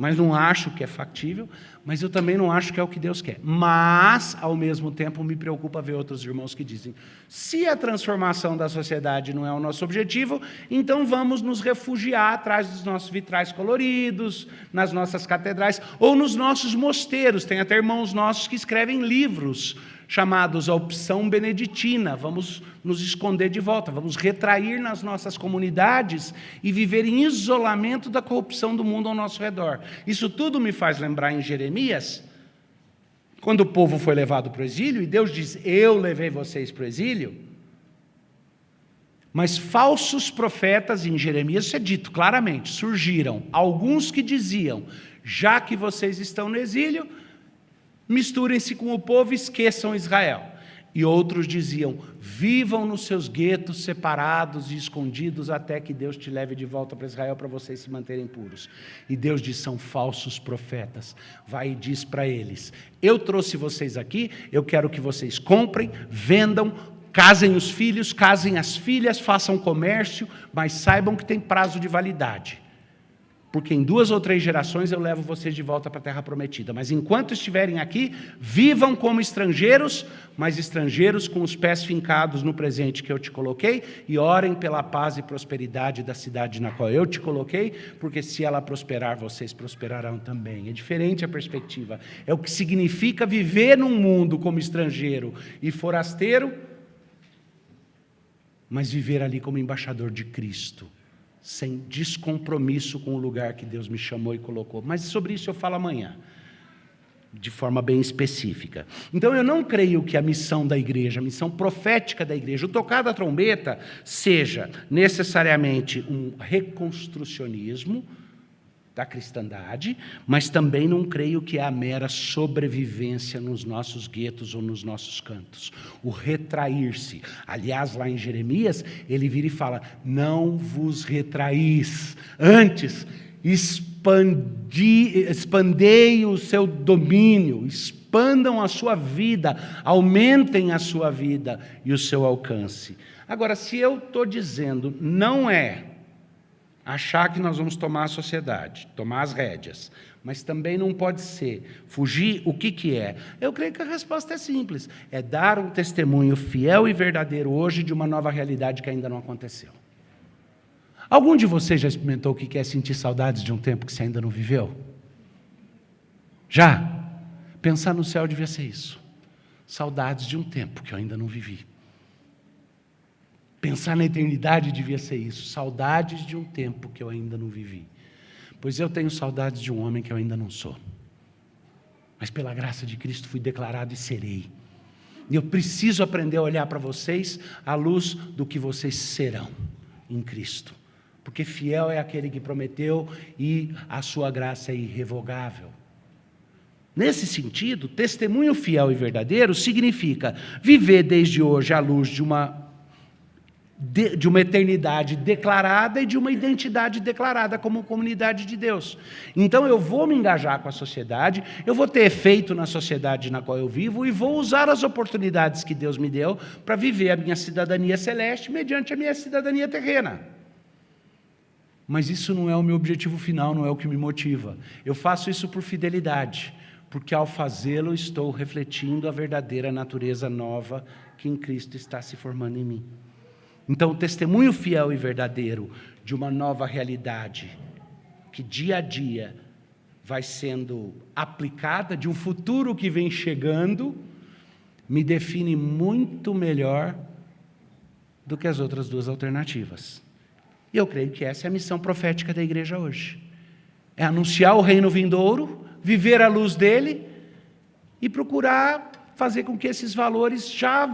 Mas não acho que é factível, mas eu também não acho que é o que Deus quer. Mas, ao mesmo tempo, me preocupa ver outros irmãos que dizem, se a transformação da sociedade não é o nosso objetivo, então vamos nos refugiar atrás dos nossos vitrais coloridos, nas nossas catedrais, ou nos nossos mosteiros. Tem até irmãos nossos que escrevem livros chamados A Opção Beneditina. Vamos nos esconder de volta, vamos retrair nas nossas comunidades e viver em isolamento da corrupção do mundo ao nosso redor. Isso tudo me faz lembrar em Jeremias, quando o povo foi levado para o exílio, e Deus diz, eu levei vocês para o exílio, mas falsos profetas, em Jeremias, isso é dito claramente, surgiram alguns que diziam, já que vocês estão no exílio, misturem-se com o povo e esqueçam Israel. E outros diziam, vivam nos seus guetos separados e escondidos até que Deus te leve de volta para Israel para vocês se manterem puros. E Deus diz, são falsos profetas. Vai e diz para eles, eu trouxe vocês aqui, eu quero que vocês comprem, vendam, casem os filhos, casem as filhas, façam comércio, mas saibam que tem prazo de validade. porque em 2 ou 3 gerações eu levo vocês de volta para a terra prometida. Mas enquanto estiverem aqui, vivam como estrangeiros, mas estrangeiros com os pés fincados no presente que eu te coloquei, e orem pela paz e prosperidade da cidade na qual eu te coloquei, porque se ela prosperar, vocês prosperarão também. É diferente a perspectiva. É o que significa viver num mundo como estrangeiro e forasteiro, mas viver ali como embaixador de Cristo, sem descompromisso com o lugar que Deus me chamou e colocou. Mas sobre isso eu falo amanhã, de forma bem específica. Então eu não creio que a missão da igreja, a missão profética da igreja, o tocar da trombeta, seja necessariamente um reconstrucionismo da cristandade, mas também não creio que é a mera sobrevivência nos nossos guetos ou nos nossos cantos. O retrair-se. Aliás, lá em Jeremias, ele vira e fala: não vos retraís, antes expandei o seu domínio, expandam a sua vida, aumentem a sua vida e o seu alcance. Agora, se eu estou dizendo, não é achar que nós vamos tomar a sociedade, tomar as rédeas, mas também não pode ser fugir, o que é? Eu creio que a resposta é simples, é dar um testemunho fiel e verdadeiro hoje de uma nova realidade que ainda não aconteceu. Algum de vocês já experimentou o que é sentir saudades de um tempo que você ainda não viveu? Já? Pensar no céu devia ser isso. Saudades de um tempo que eu ainda não vivi. Pensar na eternidade devia ser isso. Saudades de um tempo que eu ainda não vivi. Pois eu tenho saudades de um homem que eu ainda não sou. Mas pela graça de Cristo fui declarado e serei. E eu preciso aprender a olhar para vocês à luz do que vocês serão em Cristo. Porque fiel é aquele que prometeu e a sua graça é irrevogável. Nesse sentido, testemunho fiel e verdadeiro significa viver desde hoje à luz de uma eternidade declarada e de uma identidade declarada como comunidade de Deus. Então eu vou me engajar com a sociedade, eu vou ter efeito na sociedade na qual eu vivo e vou usar as oportunidades que Deus me deu para viver a minha cidadania celeste mediante a minha cidadania terrena. Mas isso não é o meu objetivo final, não é o que me motiva. Eu faço isso por fidelidade, porque ao fazê-lo estou refletindo a verdadeira natureza nova que em Cristo está se formando em mim. Então, o testemunho fiel e verdadeiro de uma nova realidade, que dia a dia vai sendo aplicada, de um futuro que vem chegando, me define muito melhor do que as outras 2 alternativas. E eu creio que essa é a missão profética da igreja hoje. É anunciar o reino vindouro, viver à luz dele e procurar fazer com que esses valores já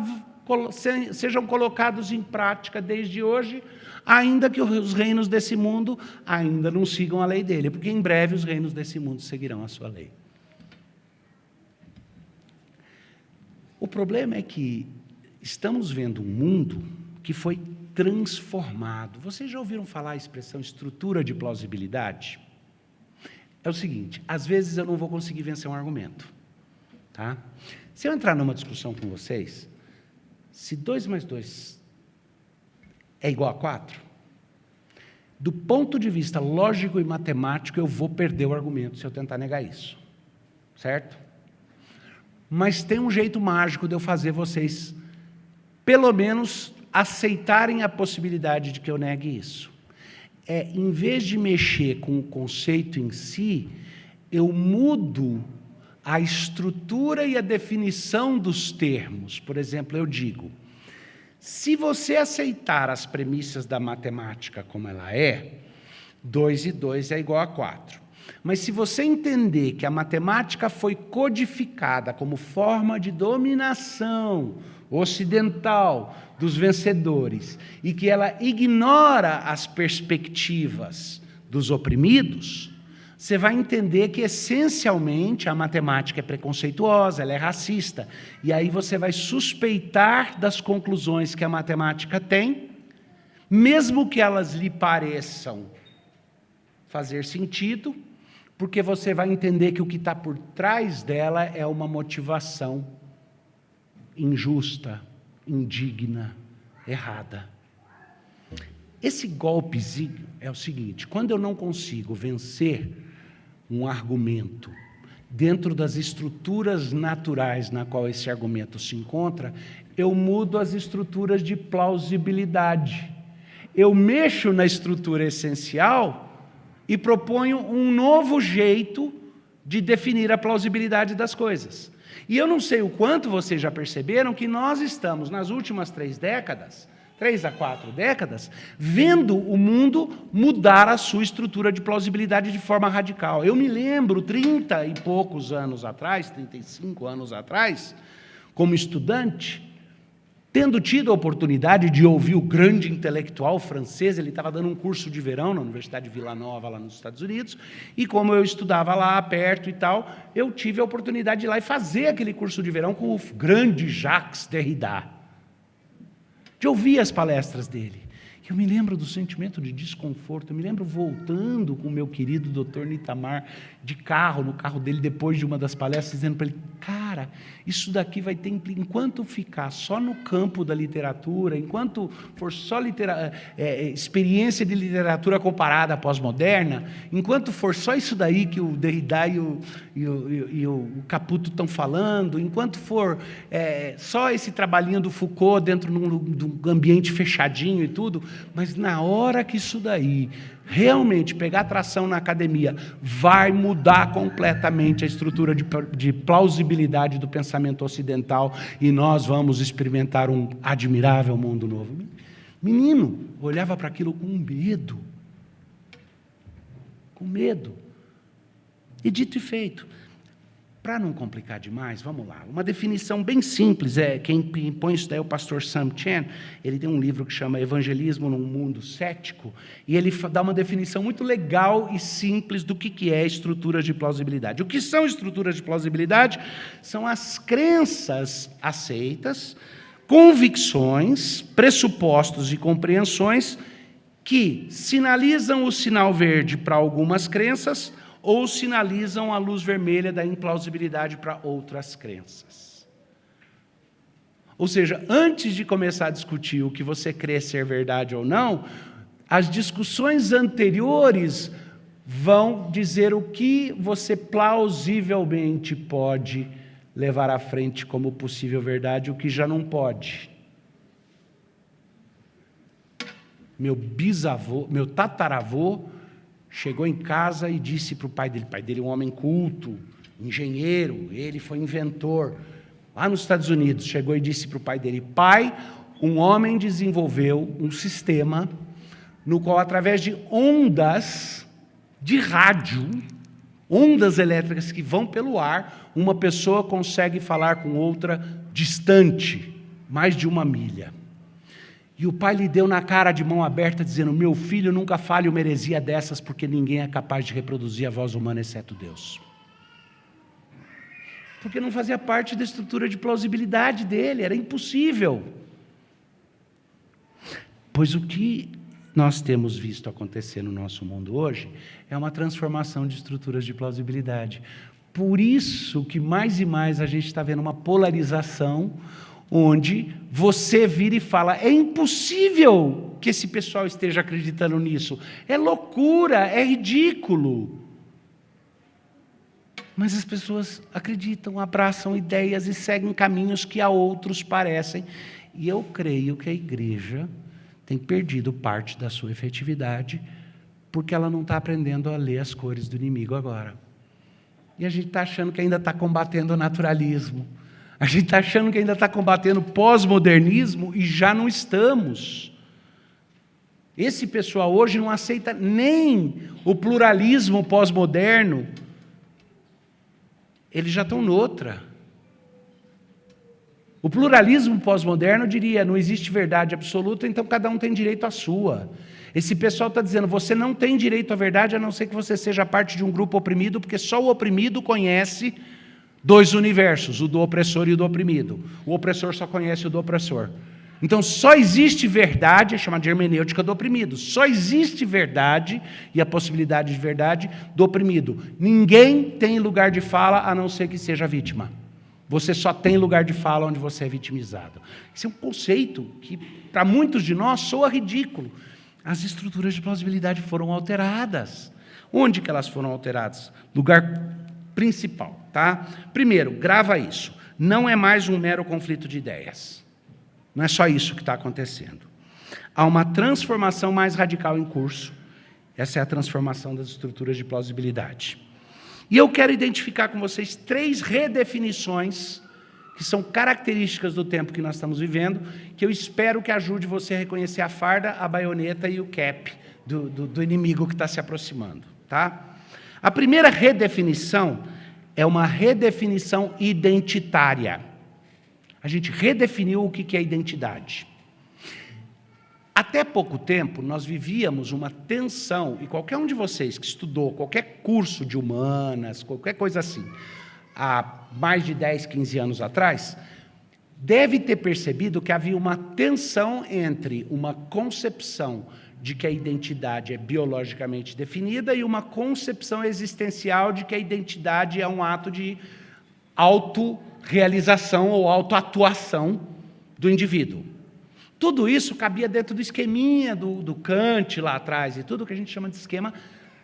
sejam colocados em prática desde hoje, ainda que os reinos desse mundo ainda não sigam a lei dele, porque em breve os reinos desse mundo seguirão a sua lei. O problema é que estamos vendo um mundo que foi transformado. Vocês já ouviram falar a expressão estrutura de plausibilidade? É o seguinte, às vezes eu não vou conseguir vencer um argumento, tá? Se eu entrar numa discussão com vocês, se 2 mais 2 é igual a 4, do ponto de vista lógico e matemático, eu vou perder o argumento se eu tentar negar isso. Certo? Mas tem um jeito mágico de eu fazer vocês, pelo menos, aceitarem a possibilidade de que eu negue isso. Em vez de mexer com o conceito em si, eu mudo a estrutura e a definição dos termos. Por exemplo, eu digo, se você aceitar as premissas da matemática como ela é, 2 e 2 é igual a 4. Mas se você entender que a matemática foi codificada como forma de dominação ocidental dos vencedores e que ela ignora as perspectivas dos oprimidos, você vai entender que, essencialmente, a matemática é preconceituosa, ela é racista. E aí você vai suspeitar das conclusões que a matemática tem, mesmo que elas lhe pareçam fazer sentido, porque você vai entender que o que está por trás dela é uma motivação injusta, indigna, errada. Esse golpezinho é o seguinte: quando eu não consigo vencer um argumento dentro das estruturas naturais na qual esse argumento se encontra, eu mudo as estruturas de plausibilidade. Eu mexo na estrutura essencial e proponho um novo jeito de definir a plausibilidade das coisas. E eu não sei o quanto vocês já perceberam que nós estamos, nas últimas 3 a 4 décadas, vendo o mundo mudar a sua estrutura de plausibilidade de forma radical. Eu me lembro, 30 e poucos anos atrás, 35 anos atrás, como estudante, tendo tido a oportunidade de ouvir o grande intelectual francês, ele estava dando um curso de verão na Universidade de Villanova, lá nos Estados Unidos, e como eu estudava lá perto e tal, eu tive a oportunidade de ir lá e fazer aquele curso de verão com o grande Jacques Derrida, de ouvir as palestras dele. Eu me lembro do sentimento de desconforto, eu me lembro voltando com o meu querido doutor Nitamar, de carro, no carro dele, depois de uma das palestras, dizendo para ele: cara, isso daqui vai ter, enquanto ficar só no campo da literatura, enquanto for só experiência de literatura comparada pós-moderna, enquanto for só isso daí que o Derrida e o Caputo estão falando, enquanto for só esse trabalhinho do Foucault dentro de um ambiente fechadinho e tudo, mas na hora que isso daí realmente pegar tração na academia, vai mudar completamente a estrutura de plausibilidade do pensamento ocidental e nós vamos experimentar um admirável mundo novo. Menino, olhava para aquilo com medo. Com medo. E dito e feito. Para não complicar demais, vamos lá. Uma definição bem simples, quem põe isso daí é o pastor Sam Chan. Ele tem um livro que chama Evangelismo num Mundo Cético, e ele dá uma definição muito legal e simples do que é estruturas de plausibilidade. O que são estruturas de plausibilidade? São as crenças aceitas, convicções, pressupostos e compreensões que sinalizam o sinal verde para algumas crenças ou sinalizam a luz vermelha da implausibilidade para outras crenças. Ou seja, antes de começar a discutir o que você crê ser verdade ou não, as discussões anteriores vão dizer o que você plausivelmente pode levar à frente como possível verdade e o que já não pode. Meu tataravô, chegou em casa e disse para o pai dele um homem culto, engenheiro, ele foi inventor, lá nos Estados Unidos, chegou e disse para o pai dele: pai, um homem desenvolveu um sistema no qual, através de ondas de rádio, ondas elétricas que vão pelo ar, uma pessoa consegue falar com outra distante, mais de 1 milha. E o pai lhe deu na cara de mão aberta, dizendo: meu filho, nunca fale uma heresia dessas, porque ninguém é capaz de reproduzir a voz humana, exceto Deus. Porque não fazia parte da estrutura de plausibilidade dele, era impossível. Pois o que nós temos visto acontecer no nosso mundo hoje é uma transformação de estruturas de plausibilidade. Por isso que mais e mais a gente está vendo uma polarização, onde você vira e fala: é impossível que esse pessoal esteja acreditando nisso, é loucura, é ridículo. Mas as pessoas acreditam, abraçam ideias e seguem caminhos que a outros parecem. E eu creio que a igreja tem perdido parte da sua efetividade, porque ela não está aprendendo a ler as cores do inimigo agora. E a gente está achando que ainda está combatendo o naturalismo. A gente está achando que ainda está combatendo pós-modernismo e já não estamos. Esse pessoal hoje não aceita nem o pluralismo pós-moderno. Eles já estão noutra. O pluralismo pós-moderno diria: não existe verdade absoluta, então cada um tem direito à sua. Esse pessoal está dizendo: você não tem direito à verdade, a não ser que você seja parte de um grupo oprimido, porque só o oprimido conhece 2 universos, o do opressor e o do oprimido. O opressor só conhece o do opressor. Então, só existe verdade, é chamada de hermenêutica do oprimido. Só existe verdade e a possibilidade de verdade do oprimido. Ninguém tem lugar de fala a não ser que seja vítima. Você só tem lugar de fala onde você é vitimizado. Esse é um conceito que, para muitos de nós, soa ridículo. as estruturas de plausibilidade foram alteradas. Onde que elas foram alteradas? Lugar principal, tá? Primeiro, grava isso. Não é mais um mero conflito de ideias. Não é só isso que está acontecendo. Há uma transformação mais radical em curso. Essa é a transformação das estruturas de plausibilidade. E eu quero identificar com vocês 3 redefinições que são características do tempo que nós estamos vivendo, que eu espero que ajude você a reconhecer a farda, a baioneta e o cap do inimigo que está se aproximando. Tá? A primeira redefinição é uma redefinição identitária. A gente redefiniu o que é identidade. Até pouco tempo, nós vivíamos uma tensão, e qualquer um de vocês que estudou qualquer curso de humanas, qualquer coisa assim, há mais de 10, 15 anos atrás, deve ter percebido que havia uma tensão entre uma concepção de que a identidade é biologicamente definida e uma concepção existencial de que a identidade é um ato de autorrealização ou autoatuação do indivíduo. Tudo isso cabia dentro do esqueminha do Kant lá atrás, e tudo que a gente chama de esquema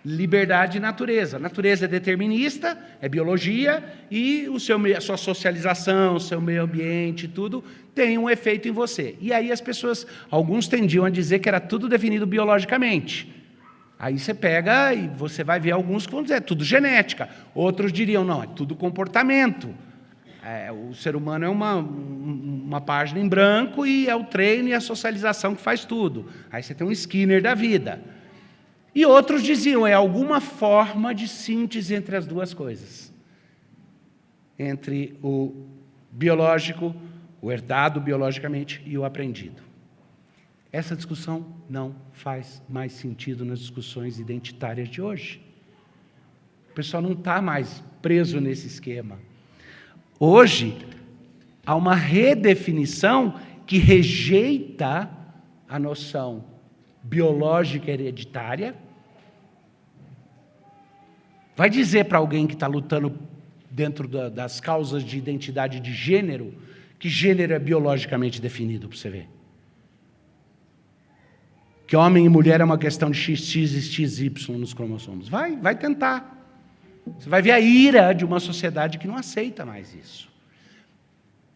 liberdade e natureza. A natureza é determinista, é biologia, e a sua socialização, o seu meio ambiente, tudo, tem um efeito em você. E aí as pessoas, alguns tendiam a dizer que era tudo definido biologicamente. Aí você pega e você vai ver alguns que vão dizer, é tudo genética. Outros diriam, não, é tudo comportamento. O ser humano é uma página em branco e é o treino e a socialização que faz tudo. Aí você tem um Skinner da vida. E outros diziam, é alguma forma de síntese entre as duas coisas. Entre o biológico, o herdado biologicamente e o aprendido. Essa discussão não faz mais sentido nas discussões identitárias de hoje. O pessoal não está mais preso nesse esquema. Hoje, há uma redefinição que rejeita a noção biológica hereditária. Vai dizer para alguém que está lutando dentro das causas de identidade de gênero, que gênero é biologicamente definido, para você ver. Que homem e mulher é uma questão de XX e XY nos cromossomos. Vai tentar. Você vai ver a ira de uma sociedade que não aceita mais isso.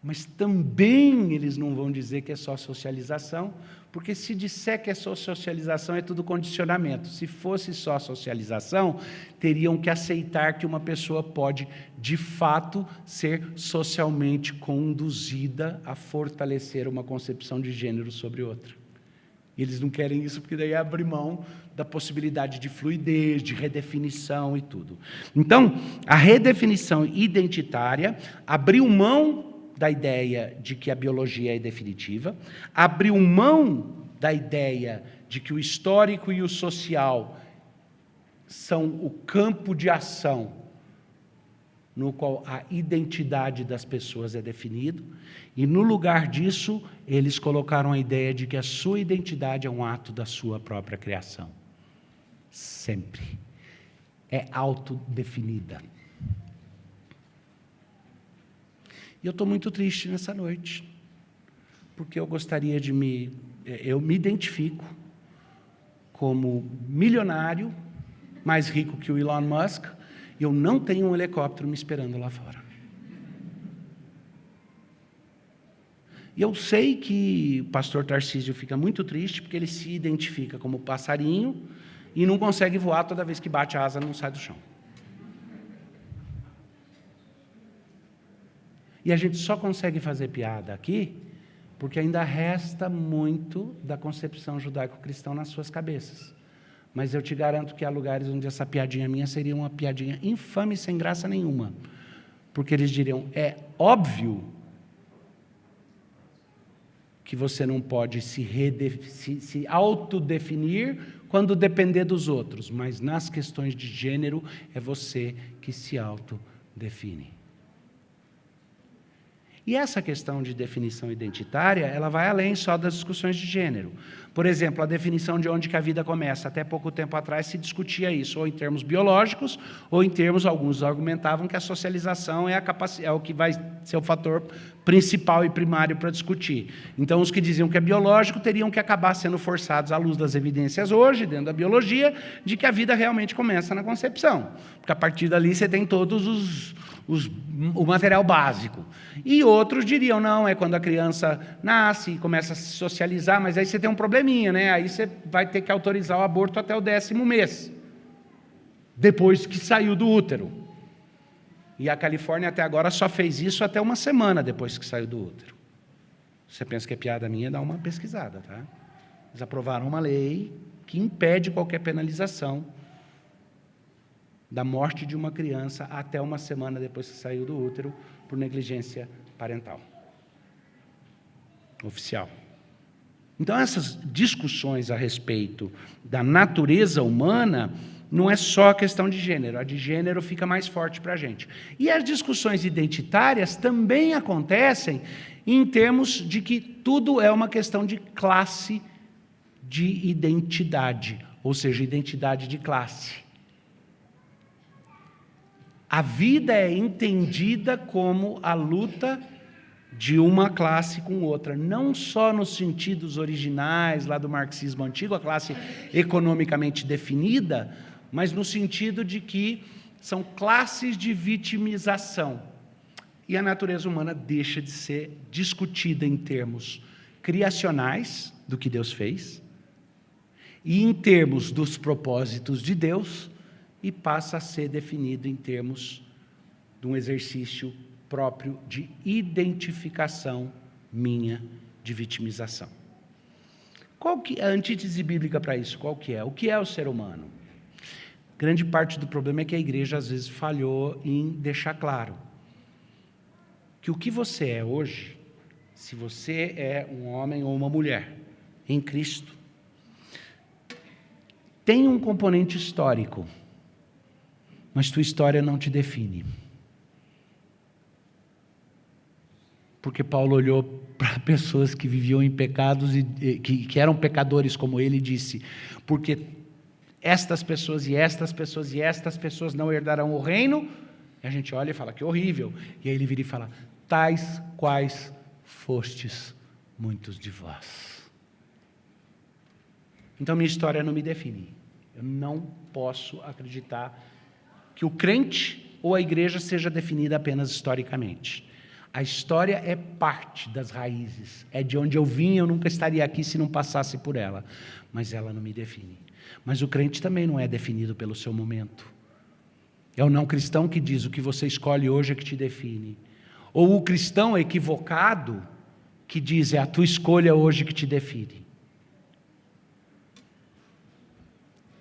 Mas também eles não vão dizer que é só socialização, porque se disser que é só socialização, é tudo condicionamento. Se fosse só socialização, teriam que aceitar que uma pessoa pode, de fato, ser socialmente conduzida a fortalecer uma concepção de gênero sobre outra. E eles não querem isso, porque daí abre mão da possibilidade de fluidez, de redefinição e tudo. Então, a redefinição identitária abriu mão da ideia de que a biologia é definitiva, abriu mão da ideia de que o histórico e o social são o campo de ação no qual a identidade das pessoas é definido, e no lugar disso, eles colocaram a ideia de que a sua identidade é um ato da sua própria criação. Sempre. É autodefinida. E eu estou muito triste nessa noite, porque eu gostaria de eu me identifico como milionário, mais rico que o Elon Musk, e eu não tenho um helicóptero me esperando lá fora. E eu sei que o pastor Tarcísio fica muito triste, porque ele se identifica como passarinho e não consegue voar, toda vez que bate a asa não sai do chão. E a gente só consegue fazer piada aqui porque ainda resta muito da concepção judaico-cristã nas suas cabeças. Mas eu te garanto que há lugares onde essa piadinha minha seria uma piadinha infame, sem graça nenhuma. Porque eles diriam, é óbvio que você não pode se autodefinir quando depender dos outros, mas nas questões de gênero é você que se autodefine. E essa questão de definição identitária, ela vai além só das discussões de gênero. Por exemplo, a definição de onde que a vida começa. Até pouco tempo atrás se discutia isso, ou em termos biológicos, ou em termos, alguns argumentavam que a socialização é o que vai ser o fator principal e primário para discutir. Então, os que diziam que é biológico teriam que acabar sendo forçados, à luz das evidências hoje, dentro da biologia, de que a vida realmente começa na concepção. Porque a partir dali você tem todos o material básico. E outros diriam, não, é quando a criança nasce e começa a se socializar, mas aí você tem um probleminha, né? Aí você vai ter que autorizar o aborto até o 10º mês, depois que saiu do útero. E a Califórnia até agora só fez isso até uma semana depois que saiu do útero. Você pensa que é piada minha, dá uma pesquisada, tá? Eles aprovaram uma lei que impede qualquer penalização da morte de uma criança até uma semana depois que saiu do útero por negligência parental oficial. Então, essas discussões a respeito da natureza humana não é só a questão de gênero. A de gênero fica mais forte para a gente. E as discussões identitárias também acontecem em termos de que tudo é uma questão de classe, de identidade, ou seja, identidade de classe. A vida é entendida como a luta de uma classe com outra, não só nos sentidos originais lá do marxismo antigo, a classe economicamente definida, mas no sentido de que são classes de vitimização. E a natureza humana deixa de ser discutida em termos criacionais, do que Deus fez, e em termos dos propósitos de Deus, e passa a ser definido em termos de um exercício próprio de identificação minha de vitimização. Qual que é a antítese bíblica para isso? Qual que é? O que é o ser humano? Grande parte do problema é que a igreja às vezes falhou em deixar claro que o que você é hoje, se você é um homem ou uma mulher em Cristo, tem um componente histórico, mas tua história não te define. Porque Paulo olhou para pessoas que viviam em pecados e que eram pecadores como ele, e disse, porque estas pessoas e estas pessoas e estas pessoas não herdarão o reino. E a gente olha e fala, que horrível. E aí ele vira e fala, tais quais fostes muitos de vós. Então minha história não me define. Eu não posso acreditar que o crente ou a igreja seja definida apenas historicamente. A história é parte das raízes, é de onde eu vim, eu nunca estaria aqui se não passasse por ela, mas ela não me define. Mas o crente também não é definido pelo seu momento. É o não cristão que diz, o que você escolhe hoje é que te define. Ou o cristão equivocado que diz, é a tua escolha hoje que te define.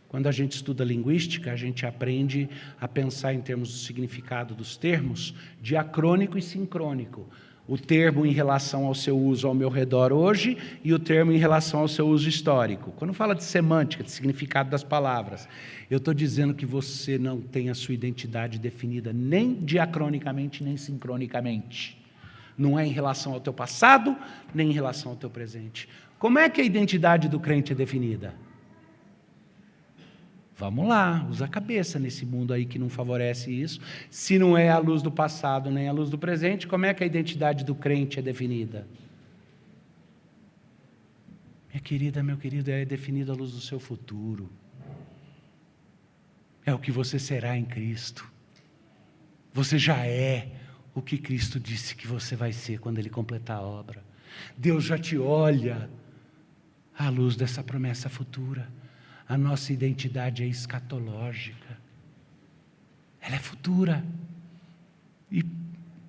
Quando a gente estuda linguística, a gente aprende a pensar em termos do significado dos termos, diacrônico e sincrônico. O termo em relação ao seu uso ao meu redor hoje e o termo em relação ao seu uso histórico. Quando fala de semântica, de significado das palavras, eu estou dizendo que você não tem a sua identidade definida nem diacronicamente, nem sincronicamente. Não é em relação ao teu passado, nem em relação ao teu presente. Como é que a identidade do crente é definida? Vamos lá, usa a cabeça nesse mundo aí que não favorece isso. Se não é a luz do passado nem a luz do presente, como é que a identidade do crente é definida? Minha querida, meu querido, é definida à luz do seu futuro. É o que você será em Cristo. Você já é o que Cristo disse que você vai ser quando Ele completar a obra. Deus já te olha à luz dessa promessa futura. A nossa identidade é escatológica. Ela é futura. E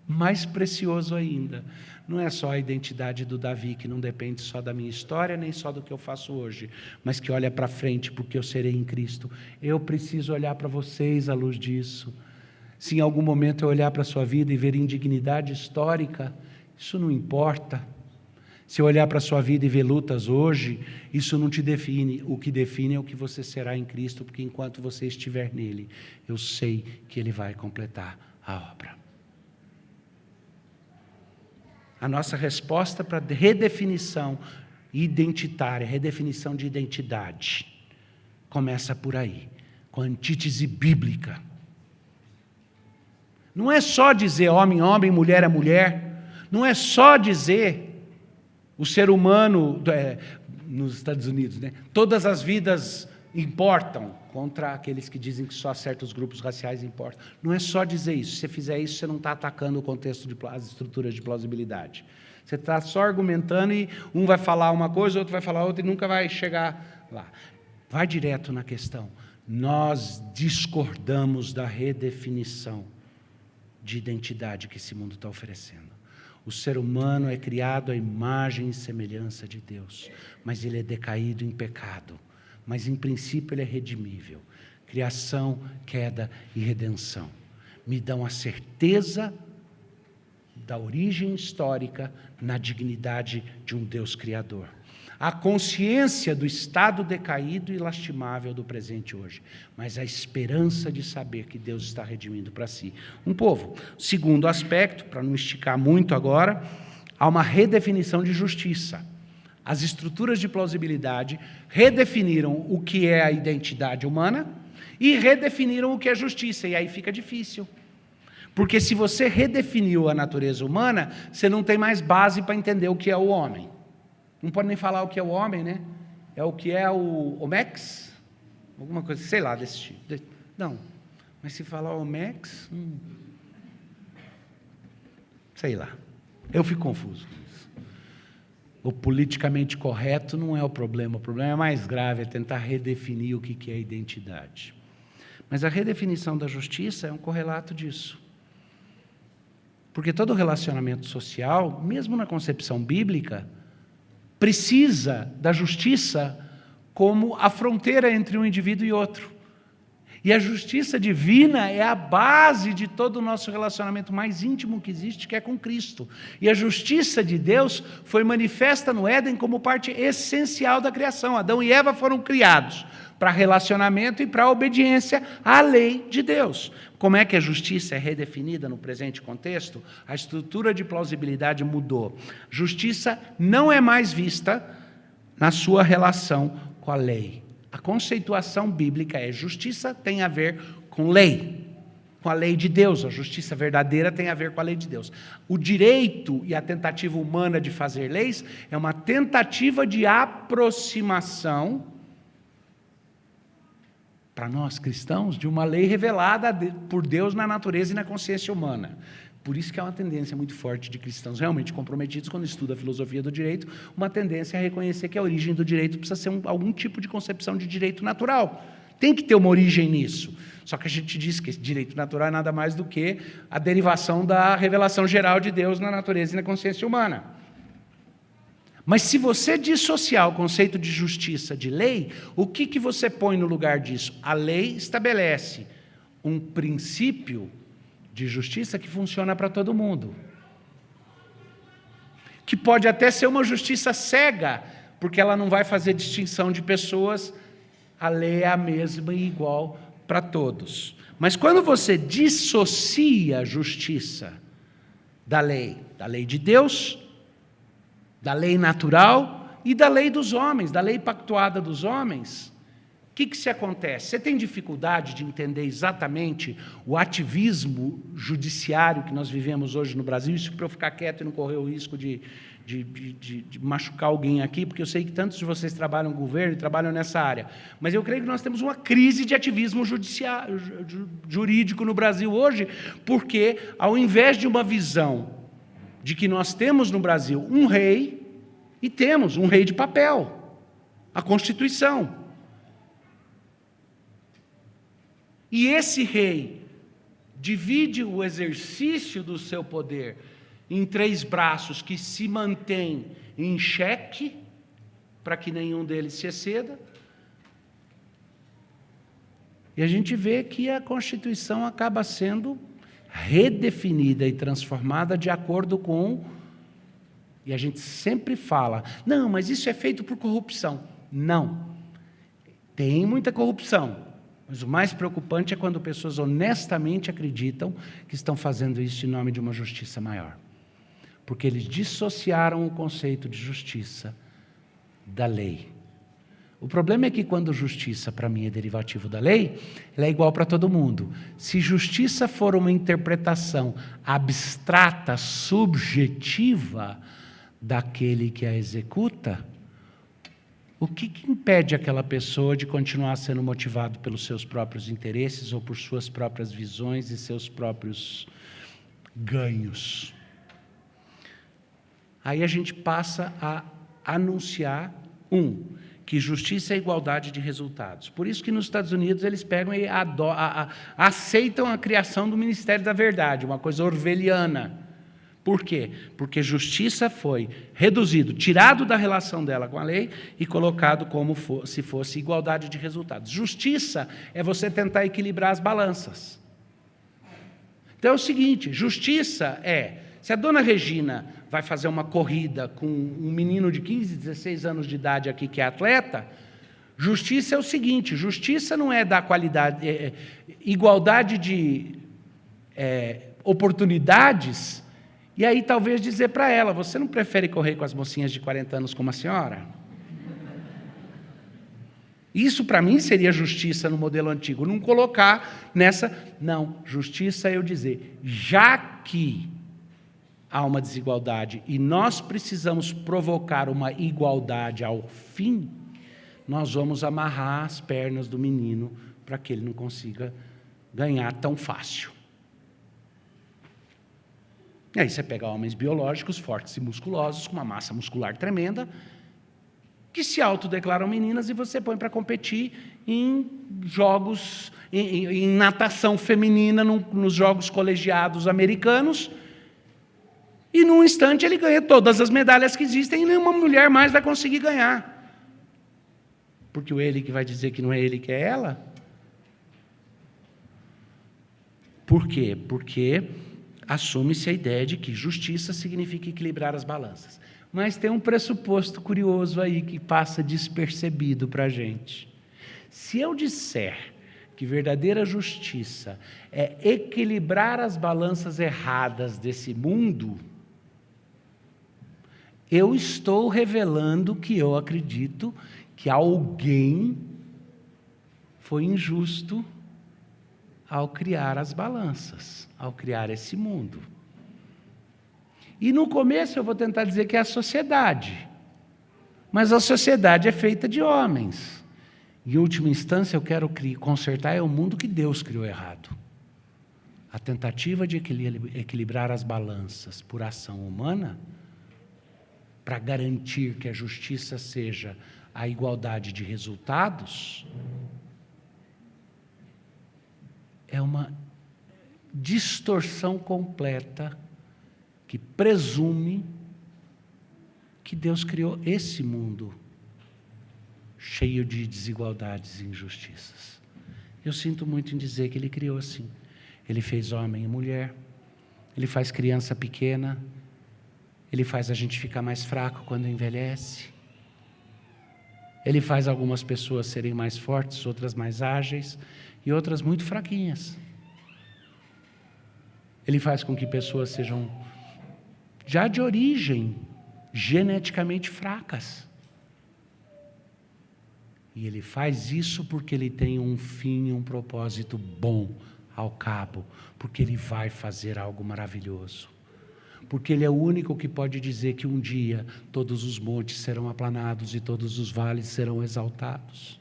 mais precioso ainda, não é só a identidade do Davi, que não depende só da minha história, nem só do que eu faço hoje, mas que olha para frente, porque eu serei em Cristo. Eu preciso olhar para vocês à luz disso. Se em algum momento eu olhar para a sua vida e ver indignidade histórica, isso não importa. Se eu olhar para a sua vida e ver lutas hoje, isso não te define. O que define é o que você será em Cristo, porque enquanto você estiver nele, eu sei que Ele vai completar a obra. A nossa resposta para a redefinição identitária, redefinição de identidade, começa por aí, com a antítese bíblica. Não é só dizer homem, homem, mulher é mulher. Não é só dizer o ser humano, nos Estados Unidos, né? Todas as vidas importam, contra aqueles que dizem que só certos grupos raciais importam. Não é só dizer isso. Se você fizer isso, você não está atacando o contexto, as estruturas de plausibilidade. Você está só argumentando e um vai falar uma coisa, outro vai falar outra e nunca vai chegar lá. Vai direto na questão. Nós discordamos da redefinição de identidade que esse mundo está oferecendo. O ser humano é criado à imagem e semelhança de Deus, mas ele é decaído em pecado. Mas, em princípio, ele é redimível. Criação, queda e redenção me dão a certeza da origem histórica na dignidade de um Deus Criador. A consciência do estado decaído e lastimável do presente hoje, mas a esperança de saber que Deus está redimindo para si um povo. Segundo aspecto, para não esticar muito agora, há uma redefinição de justiça. As estruturas de plausibilidade redefiniram o que é a identidade humana e redefiniram o que é justiça, e aí fica difícil. Porque se você redefiniu a natureza humana, você não tem mais base para entender o que é o homem. Não pode nem falar o que é o homem, né? É o que é o Omex? Alguma coisa, sei lá, desse tipo. Não, mas se falar Omex, sei lá. Eu fico confuso. O politicamente correto não é o problema é mais grave, é tentar redefinir o que é identidade. Mas a redefinição da justiça é um correlato disso. Porque todo relacionamento social, mesmo na concepção bíblica, precisa da justiça como a fronteira entre um indivíduo e outro. E a justiça divina é a base de todo o nosso relacionamento mais íntimo que existe, que é com Cristo. E a justiça de Deus foi manifesta no Éden como parte essencial da criação. Adão e Eva foram criados para relacionamento e para obediência à lei de Deus. Como é que a justiça é redefinida no presente contexto? A estrutura de plausibilidade mudou. Justiça não é mais vista na sua relação com a lei. A conceituação bíblica é: justiça tem a ver com a lei de Deus. A justiça verdadeira tem a ver com a lei de Deus. O direito e a tentativa humana de fazer leis é uma tentativa de aproximação, para nós cristãos, de uma lei revelada por Deus na natureza e na consciência humana. Por isso que é uma tendência muito forte de cristãos realmente comprometidos, quando estudam a filosofia do direito, uma tendência a reconhecer que a origem do direito precisa ser algum tipo de concepção de direito natural. Tem que ter uma origem nisso. Só que a gente diz que esse direito natural é nada mais do que a derivação da revelação geral de Deus na natureza e na consciência humana. Mas se você dissociar o conceito de justiça de lei, o que você põe no lugar disso? A lei estabelece um princípio de justiça que funciona para todo mundo. Que pode até ser uma justiça cega, porque ela não vai fazer distinção de pessoas, a lei é a mesma e igual para todos. Mas quando você dissocia a justiça da lei de Deus, da lei natural e da lei dos homens, da lei pactuada dos homens, o que se acontece? Você tem dificuldade de entender exatamente o ativismo judiciário que nós vivemos hoje no Brasil? Isso para eu ficar quieto e não correr o risco de machucar alguém aqui, porque eu sei que tantos de vocês trabalham no governo e trabalham nessa área. Mas eu creio que nós temos uma crise de ativismo jurídico no Brasil hoje, porque ao invés de uma visão de que nós temos no Brasil um rei, e temos um rei de papel, a Constituição. E esse rei divide o exercício do seu poder em 3 braços que se mantêm em xeque, para que nenhum deles se exceda. E a gente vê que a Constituição acaba sendo redefinida e transformada de acordo com... E a gente sempre fala, não, mas isso é feito por corrupção. Não. Tem muita corrupção. Mas o mais preocupante é quando pessoas honestamente acreditam que estão fazendo isso em nome de uma justiça maior. Porque eles dissociaram o conceito de justiça da lei. O problema é que quando justiça, para mim, é derivativo da lei, ela é igual para todo mundo. Se justiça for uma interpretação abstrata, subjetiva daquele que a executa, o que impede aquela pessoa de continuar sendo motivado pelos seus próprios interesses ou por suas próprias visões e seus próprios ganhos? Aí a gente passa a anunciar, que justiça é igualdade de resultados. Por isso que nos Estados Unidos eles pegam e aceitam a criação do Ministério da Verdade, uma coisa orwelliana. Por quê? Porque justiça foi reduzido, tirado da relação dela com a lei e colocado como se fosse igualdade de resultados. Justiça é você tentar equilibrar as balanças. Então é o seguinte, justiça é, se a dona Regina vai fazer uma corrida com um menino de 15, 16 anos de idade aqui que é atleta, justiça é o seguinte, justiça não é dar qualidade, igualdade de oportunidades, e aí talvez dizer para ela, você não prefere correr com as mocinhas de 40 anos como a senhora? Isso para mim seria justiça no modelo antigo, não colocar nessa, não, justiça é eu dizer, já que há uma desigualdade e nós precisamos provocar uma igualdade ao fim, nós vamos amarrar as pernas do menino para que ele não consiga ganhar tão fácil. E aí você pega homens biológicos, fortes e musculosos, com uma massa muscular tremenda, que se autodeclaram meninas e você põe para competir em jogos, em natação feminina, nos jogos colegiados americanos, e num instante ele ganha todas as medalhas que existem e nenhuma mulher mais vai conseguir ganhar. Porque o ele que vai dizer que não é ele que é ela? Por quê? Porque assume-se a ideia de que justiça significa equilibrar as balanças. Mas tem um pressuposto curioso aí que passa despercebido para a gente. Se eu disser que verdadeira justiça é equilibrar as balanças erradas desse mundo, eu estou revelando que eu acredito que alguém foi injusto ao criar as balanças, ao criar esse mundo. E no começo eu vou tentar dizer que é a sociedade, mas a sociedade é feita de homens. Em última instância, eu quero consertar é o mundo que Deus criou errado. A tentativa de equilibrar as balanças por ação humana, para garantir que a justiça seja a igualdade de resultados, é uma distorção completa que presume que Deus criou esse mundo cheio de desigualdades e injustiças. Eu sinto muito em dizer que Ele criou assim. Ele fez homem e mulher, Ele faz criança pequena, Ele faz a gente ficar mais fraco quando envelhece, Ele faz algumas pessoas serem mais fortes, outras mais ágeis e outras muito fraquinhas. Ele faz com que pessoas sejam, já de origem, geneticamente fracas. E Ele faz isso porque Ele tem um fim, um propósito bom ao cabo, porque Ele vai fazer algo maravilhoso. Porque Ele é o único que pode dizer que um dia todos os montes serão aplanados e todos os vales serão exaltados.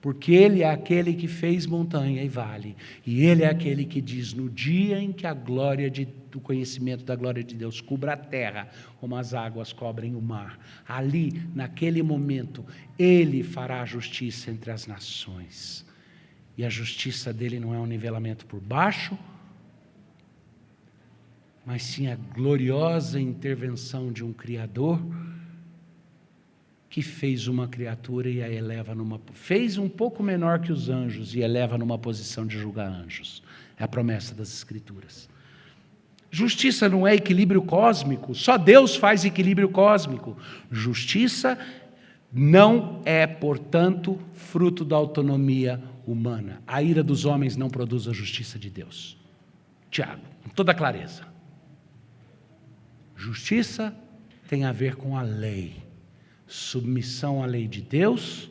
Porque Ele é aquele que fez montanha e vale. E Ele é aquele que diz, no dia em que a glória do conhecimento da glória de Deus cubra a terra, como as águas cobrem o mar, ali, naquele momento, Ele fará a justiça entre as nações. E a justiça dele não é um nivelamento por baixo, mas sim a gloriosa intervenção de um Criador que fez uma criatura e a eleva fez um pouco menor que os anjos e eleva numa posição de julgar anjos. É a promessa das Escrituras. Justiça não é equilíbrio cósmico, só Deus faz equilíbrio cósmico. Justiça não é, portanto, fruto da autonomia humana. A ira dos homens não produz a justiça de Deus. Tiago, com toda clareza. Justiça tem a ver com a lei, submissão à lei de Deus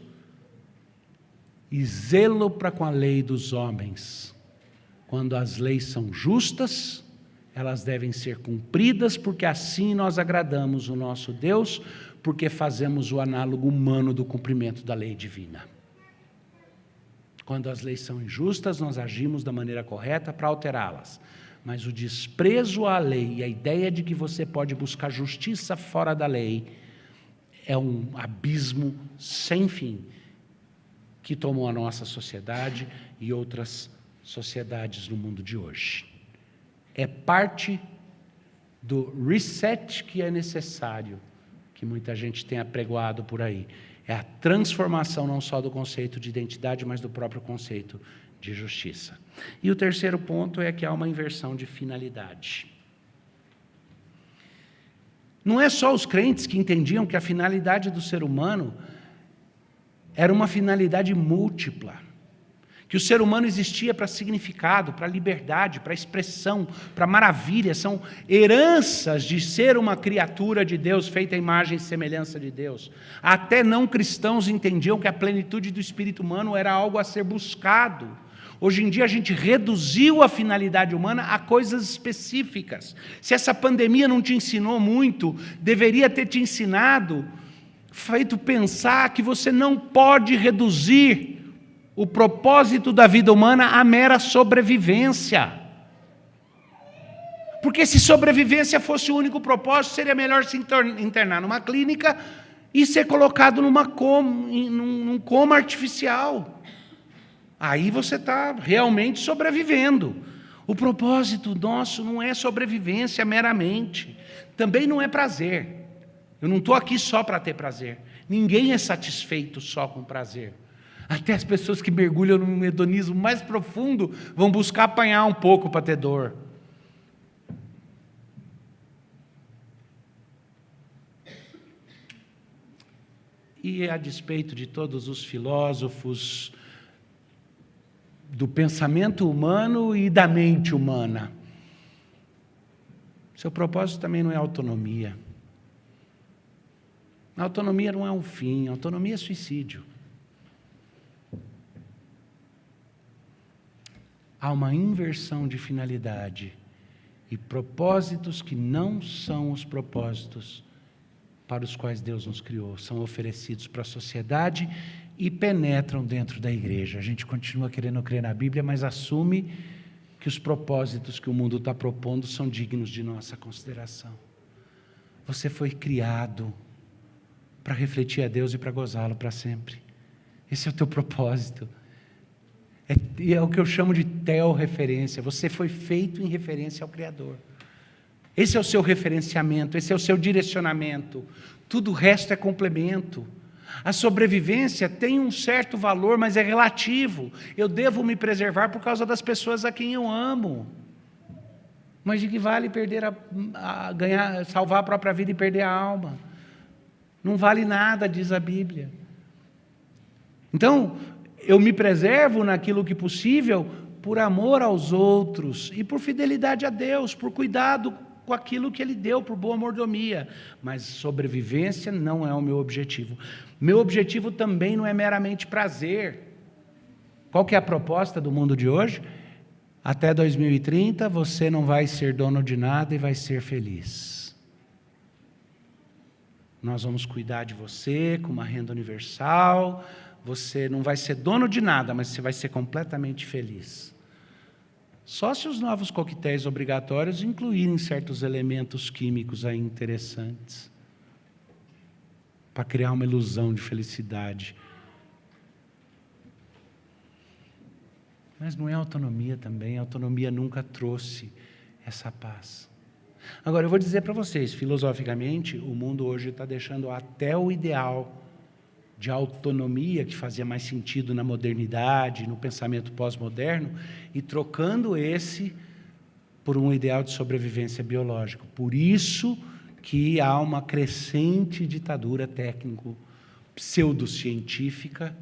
e zelo para com a lei dos homens. Quando as leis são justas, elas devem ser cumpridas, porque assim nós agradamos o nosso Deus, porque fazemos o análogo humano do cumprimento da lei divina. Quando as leis são injustas, nós agimos da maneira correta para alterá-las. Mas o desprezo à lei e a ideia de que você pode buscar justiça fora da lei é um abismo sem fim que tomou a nossa sociedade e outras sociedades no mundo de hoje. É parte do reset que é necessário, que muita gente tem apregoado por aí. É a transformação não só do conceito de identidade, mas do próprio conceito de justiça. E o terceiro ponto é que há uma inversão de finalidade. Não é só os crentes que entendiam que a finalidade do ser humano era uma finalidade múltipla, que o ser humano existia para significado, para liberdade, para expressão, para maravilha, são heranças de ser uma criatura de Deus, feita à imagem e semelhança de Deus. Até não cristãos entendiam que a plenitude do espírito humano era algo a ser buscado. Hoje em dia a gente reduziu a finalidade humana a coisas específicas. Se essa pandemia não te ensinou muito, deveria ter te ensinado, feito pensar que você não pode reduzir o propósito da vida humana à mera sobrevivência. Porque se sobrevivência fosse o único propósito, seria melhor se internar numa clínica e ser colocado num coma artificial. Aí você está realmente sobrevivendo. O propósito nosso não é sobrevivência meramente. Também não é prazer. Eu não estou aqui só para ter prazer. Ninguém é satisfeito só com prazer. Até as pessoas que mergulham no hedonismo mais profundo vão buscar apanhar um pouco para ter dor. E a despeito de todos os filósofos do pensamento humano e da mente humana, seu propósito também não é autonomia. A autonomia não é um fim, a autonomia é suicídio. Há uma inversão de finalidade e propósitos que não são os propósitos para os quais Deus nos criou. São oferecidos para a sociedade e penetram dentro da igreja. A gente continua querendo crer na Bíblia, mas assume que os propósitos que o mundo está propondo são dignos de nossa consideração. Você foi criado para refletir a Deus e para gozá-lo para sempre. Esse é o teu propósito. É o que eu chamo de teorreferência. Você foi feito em referência ao Criador. Esse é o seu referenciamento, esse é o seu direcionamento. Tudo o resto é complemento. A sobrevivência tem um certo valor, mas é relativo. Eu devo me preservar por causa das pessoas a quem eu amo. Mas de que vale salvar a própria vida e perder a alma? Não vale nada, diz a Bíblia. Então, eu me preservo naquilo que possível por amor aos outros e por fidelidade a Deus, por cuidado com aquilo que Ele deu, por boa mordomia. Mas sobrevivência não é o meu objetivo. Meu objetivo também não é meramente prazer. Qual que é a proposta do mundo de hoje? Até 2030 você não vai ser dono de nada e vai ser feliz. Nós vamos cuidar de você com uma renda universal. Você não vai ser dono de nada, mas você vai ser completamente feliz. Só se os novos coquetéis obrigatórios incluírem certos elementos químicos aí interessantes, para criar uma ilusão de felicidade. Mas não é autonomia também, a autonomia nunca trouxe essa paz. Agora, eu vou dizer para vocês, filosoficamente, o mundo hoje está deixando até o ideal de autonomia, que fazia mais sentido na modernidade, no pensamento pós-moderno, e trocando esse por um ideal de sobrevivência biológica. Por isso que há uma crescente ditadura técnico-pseudocientífica,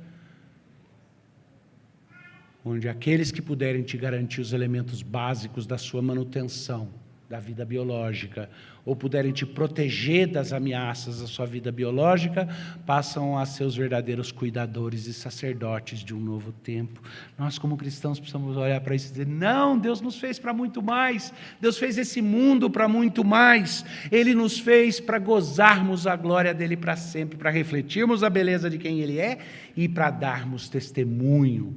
onde aqueles que puderem te garantir os elementos básicos da sua manutenção, da vida biológica, ou puderem te proteger das ameaças da sua vida biológica, passam a ser os verdadeiros cuidadores e sacerdotes de um novo tempo. Nós, como cristãos, precisamos olhar para isso e dizer, não, Deus nos fez para muito mais, Deus fez esse mundo para muito mais, Ele nos fez para gozarmos a glória dEle para sempre, para refletirmos a beleza de quem Ele é e para darmos testemunho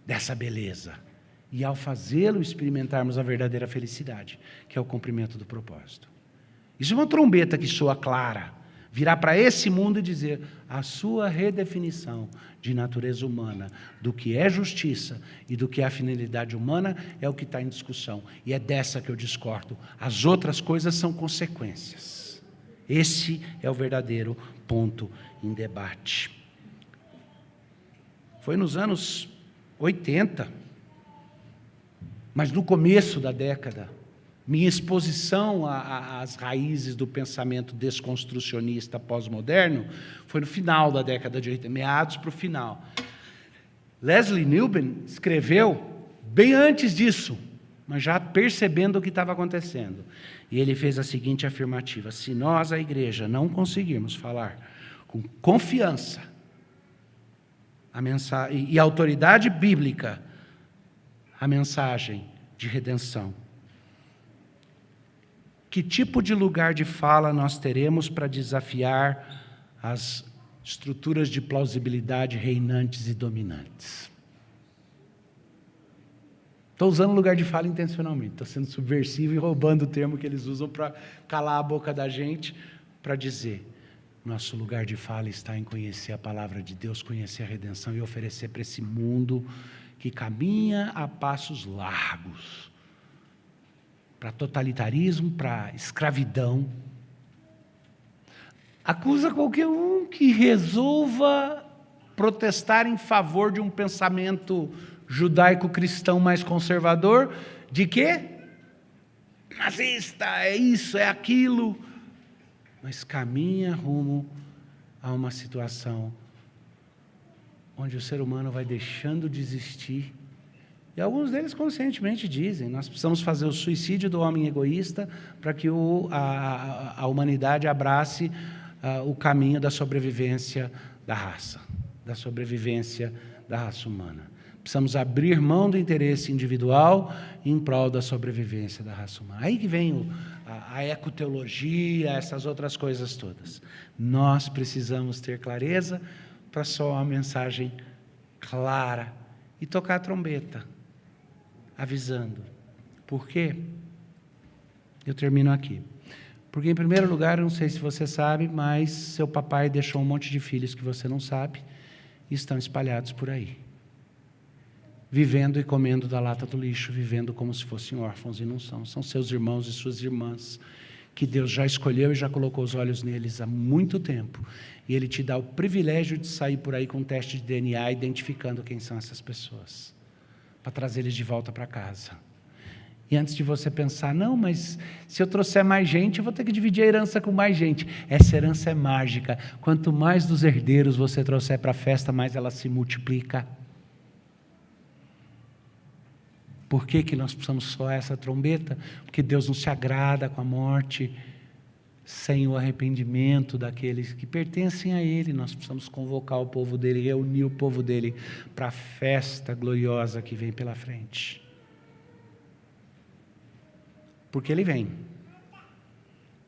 dessa beleza. E ao fazê-lo, experimentarmos a verdadeira felicidade, que é o cumprimento do propósito. Isso é uma trombeta que soa clara. Virar para esse mundo e dizer, a sua redefinição de natureza humana, do que é justiça e do que é a finalidade humana, é o que está em discussão. E é dessa que eu discordo. As outras coisas são consequências. Esse é o verdadeiro ponto em debate. Foi nos anos 80, mas no começo da década, minha exposição às raízes do pensamento desconstrucionista pós-moderno foi no final da década de 80, meados para o final. Leslie Newbin escreveu bem antes disso, mas já percebendo o que estava acontecendo. E ele fez a seguinte afirmativa: se nós, a igreja, não conseguirmos falar com confiança a mensagem e autoridade bíblica, a mensagem de redenção, que tipo de lugar de fala nós teremos para desafiar as estruturas de plausibilidade reinantes e dominantes? Estou usando lugar de fala intencionalmente, estou sendo subversivo e roubando o termo que eles usam para calar a boca da gente, para dizer, nosso lugar de fala está em conhecer a palavra de Deus, conhecer a redenção e oferecer para esse mundo que caminha a passos largos para totalitarismo, para escravidão. Acusa qualquer um que resolva protestar em favor de um pensamento judaico-cristão mais conservador, de quê? Nazista, é isso, é aquilo. Mas caminha rumo a uma situação onde o ser humano vai deixando de existir. E alguns deles conscientemente dizem, nós precisamos fazer o suicídio do homem egoísta para que a humanidade abrace o caminho da sobrevivência da raça, da sobrevivência da raça humana. Precisamos abrir mão do interesse individual em prol da sobrevivência da raça humana. Aí que vem a ecoteologia, essas outras coisas todas. Nós precisamos ter clareza para soar uma mensagem clara e tocar a trombeta, avisando. Por quê? Eu termino aqui. Porque, em primeiro lugar, eu não sei se você sabe, mas seu papai deixou um monte de filhos que você não sabe e estão espalhados por aí, vivendo e comendo da lata do lixo, vivendo como se fossem órfãos e não são. São seus irmãos e suas irmãs, que Deus já escolheu e já colocou os olhos neles há muito tempo. E Ele te dá o privilégio de sair por aí com um teste de DNA, identificando quem são essas pessoas, para trazer eles de volta para casa. E antes de você pensar, não, mas se eu trouxer mais gente, eu vou ter que dividir a herança com mais gente. Essa herança é mágica. Quanto mais dos herdeiros você trouxer para a festa, mais ela se multiplica. Por que nós precisamos soar essa trombeta? Porque Deus não se agrada com a morte sem o arrependimento daqueles que pertencem a Ele. Nós precisamos convocar o povo dEle, reunir o povo dEle para a festa gloriosa que vem pela frente. Porque Ele vem.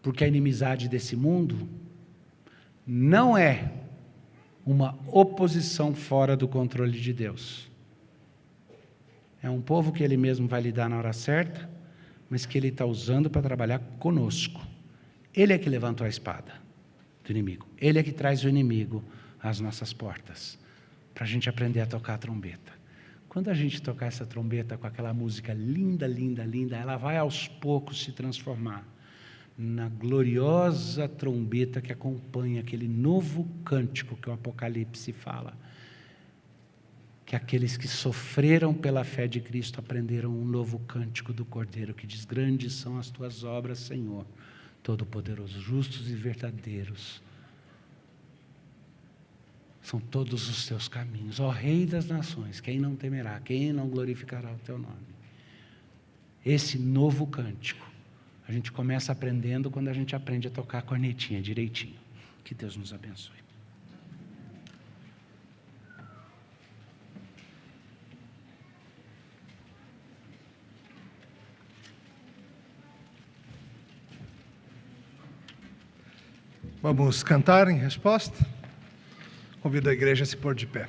Porque a inimizade desse mundo não é uma oposição fora do controle de Deus. É um povo que Ele mesmo vai lidar na hora certa, mas que Ele está usando para trabalhar conosco. Ele é que levantou a espada do inimigo. Ele é que traz o inimigo às nossas portas, para a gente aprender a tocar a trombeta. Quando a gente tocar essa trombeta com aquela música linda, linda, linda, ela vai aos poucos se transformar na gloriosa trombeta que acompanha aquele novo cântico que o Apocalipse fala. Que aqueles que sofreram pela fé de Cristo aprenderam um novo cântico do Cordeiro, que diz, grandes são as tuas obras, Senhor, Todo-Poderoso, justos e verdadeiros são todos os teus caminhos, ó Rei das nações, quem não temerá, quem não glorificará o teu nome? Esse novo cântico A gente começa aprendendo quando a gente aprende a tocar a cornetinha direitinho. Que Deus nos abençoe. Vamos cantar em resposta? Convido a igreja a se pôr de pé.